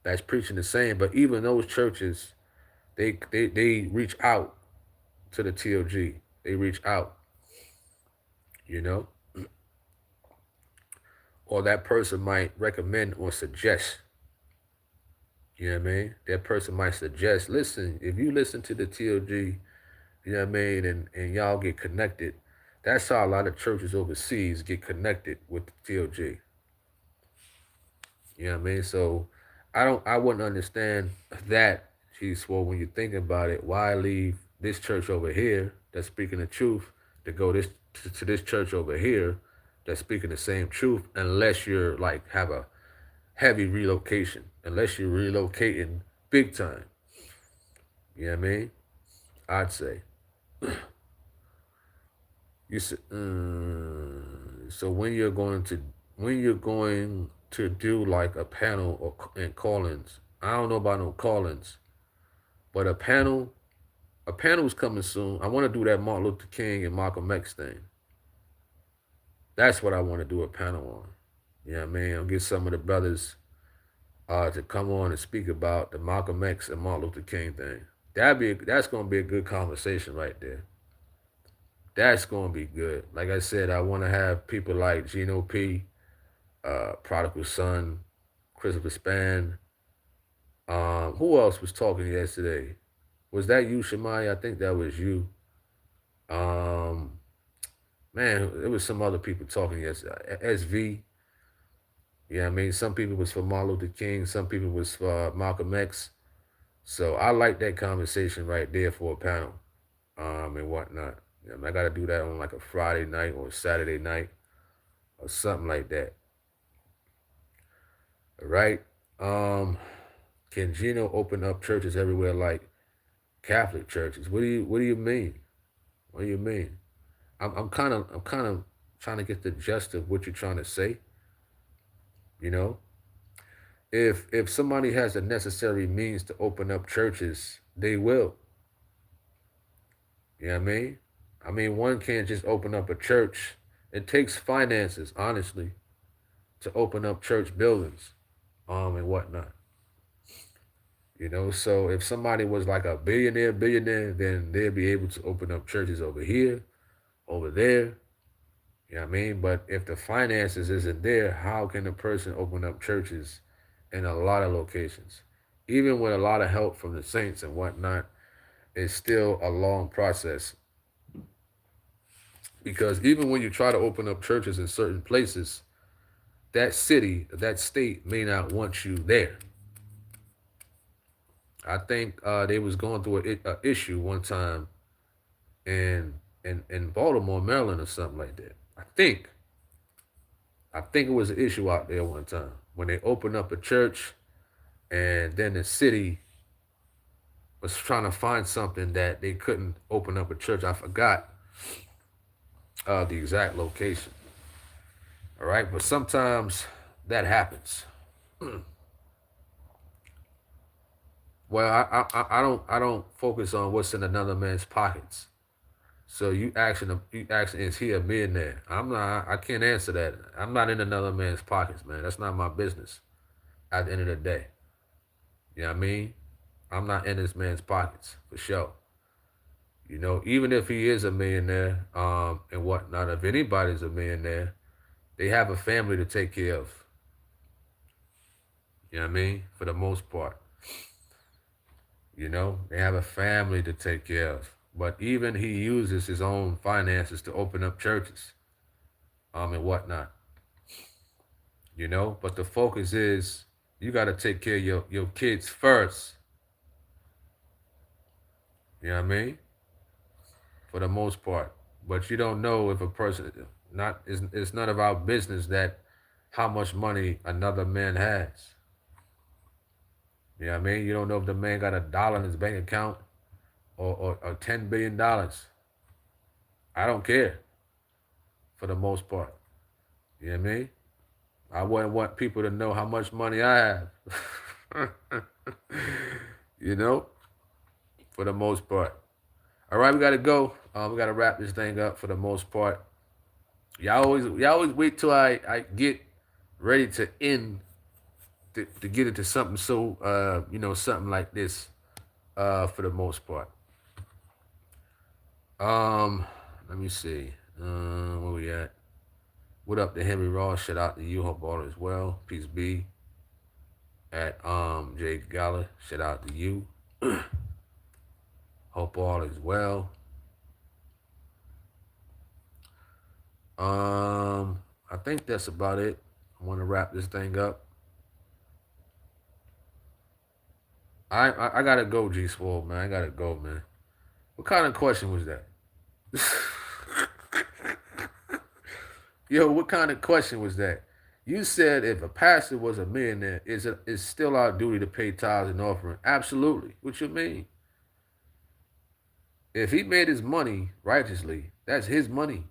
that's preaching the same. But even those churches, they reach out to the TOG. They reach out, you know? Or that person might recommend or suggest. You know what I mean? That person might suggest, listen, if you listen to the TOG, you know what I mean, and y'all get connected. That's how a lot of churches overseas get connected with the TOG. You know what I mean? So I wouldn't understand that, G-Swole, when you think about it, why leave this church over here that's speaking the truth to go to this church over here that's speaking the same truth, unless you're like have a heavy relocation, unless you're relocating big time. You know what I mean? I'd say. You said, so when you're going to do like a panel or in call-ins, I don't know about no call-ins, but a panel, A panel's coming soon. I want to do that Martin Luther King and Malcolm X thing. That's what I want to do a panel on. You know what I mean? I'll get some of the brothers to come on and speak about the Malcolm X and Martin Luther King thing. That's gonna be a good conversation right there. That's gonna be good. Like I said, I want to have people like Gino P, Prodigal Son, Christopher Span. Who else was talking yesterday? Was that you, Shemai? I think that was you. Um, Man, it was some other people talking yesterday. SV. Yeah, I mean, some people was for Martin Luther King, some people was for Malcolm X. So I like that conversation right there for a panel, and whatnot. Yeah, I got to do that on like a Friday night or a Saturday night or something like that. All right. Can Gino open up churches everywhere like Catholic churches? What do you mean? What do you mean? I'm kind of trying to get the gist of what you're trying to say. You know, if somebody has the necessary means to open up churches, they will. You know what I mean? I mean, one can't just open up a church. It takes finances, honestly, to open up church buildings, and whatnot. You know, so if somebody was like a billionaire, then they'd be able to open up churches over here, over there. You know what I mean? But if the finances isn't there, how can a person open up churches in a lot of locations? Even with a lot of help from the saints and whatnot, it's still a long process. Because even when you try to open up churches in certain places, that city, that state may not want you there. I think they was going through a issue one time in Baltimore, Maryland, or something like that. I think it was an issue out there one time when they opened up a church, and then the city was trying to find something that they couldn't open up a church. I forgot the exact location. All right, but sometimes that happens. Well, I don't focus on what's in another man's pockets. So you asking is he a millionaire? I'm not. I can't answer that. I'm not in another man's pockets, man. That's not my business. At the end of the day, you know what I mean? I'm not in this man's pockets for sure. You know, even if he is a millionaire, and whatnot, if anybody's a millionaire, they have a family to take care of. You know what I mean? For the most part, you know, they have a family to take care of. But even he uses his own finances to open up churches, and whatnot. You know, but the focus is you got to take care of your kids first. You know what I mean? For the most part. But you don't know if a person not is it's none of our business that how much money another man has. You know what I mean? You don't know if the man got $1 in his bank account or $10 billion. I don't care for the most part. You know what I mean? I wouldn't want people to know how much money I have. You know, for the most part. All right, we gotta go. We gotta wrap this thing up for the most part. Y'all always wait till I get ready to end to get into something so something like this for the most part. Um, Let me see. Where we at? What up to Henry Ross? Shout out to you, hope all as well. Peace be at Jay Gala. Shout out to you. Hope all is well. I think that's about it. I want to wrap this thing up. I gotta go, G Swole, man. I gotta go, man. What kind of question was that? Yo, what kind of question was that? You said if a pastor was a millionaire, is still our duty to pay tithes and offering? Absolutely. What you mean? If he made his money righteously, that's his money.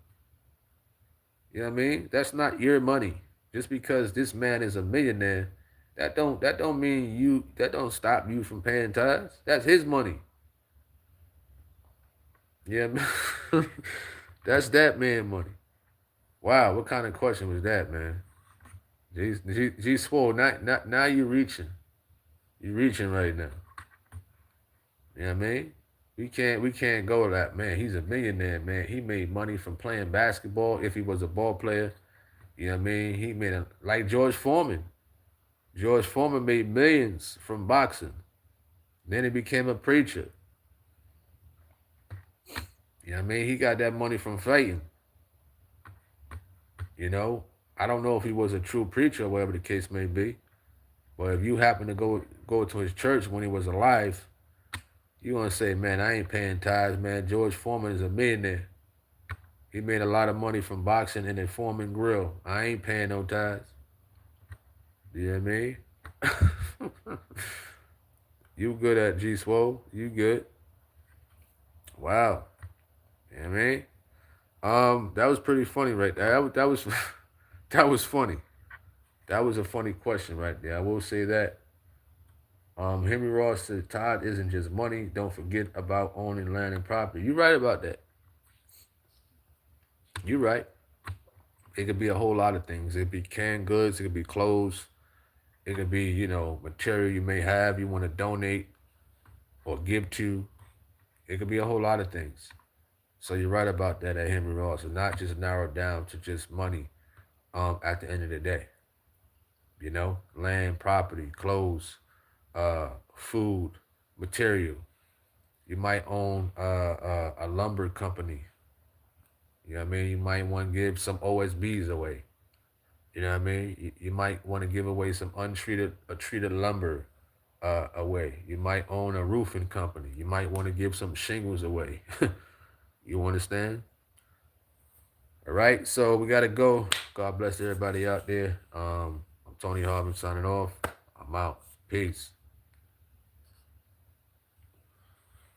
You know what I mean? That's not your money. Just because this man is a millionaire, that don't mean that don't stop you from paying tithes. That's his money. Yeah, man. That's that man money. Wow, what kind of question was that, man? G Swole, now you reaching. You reaching right now. You know what I mean? We can't go that man. He's a millionaire, man. He made money from playing basketball if he was a ball player. You know what I mean? He made a like George Foreman. George Foreman made millions from boxing. Then he became a preacher. You know what I mean? He got that money from fighting. You know? I don't know if he was a true preacher or whatever the case may be. But if you happen to go to his church when he was alive, you gonna say, man, I ain't paying tithes, man. George Foreman is a millionaire. He made a lot of money from boxing and a Foreman grill. I ain't paying no tithes. You know what I mean? You good at G Swole. You good. Wow. You know what I mean? That was pretty funny right there. That was that was funny. That was a funny question right there. I will say that. Henry Ross said Todd isn't just money. Don't forget about owning land and property. You're right about that. You're right. It could be a whole lot of things. It could be canned goods. It could be clothes. It could be, material you may have you want to donate or give to. It could be a whole lot of things. So you're right about that at Henry Ross. It's not just narrowed down to just money at the end of the day. Land, property, clothes, food, material. You might own a lumber company. You know what I mean? You might want to give some OSBs away. You know what I mean? You might want to give away some treated lumber away. You might own a roofing company. You might want to give some shingles away. You understand? All right, so we gotta go. God bless everybody out there. I'm Tony Harvin signing off. I'm out. Peace.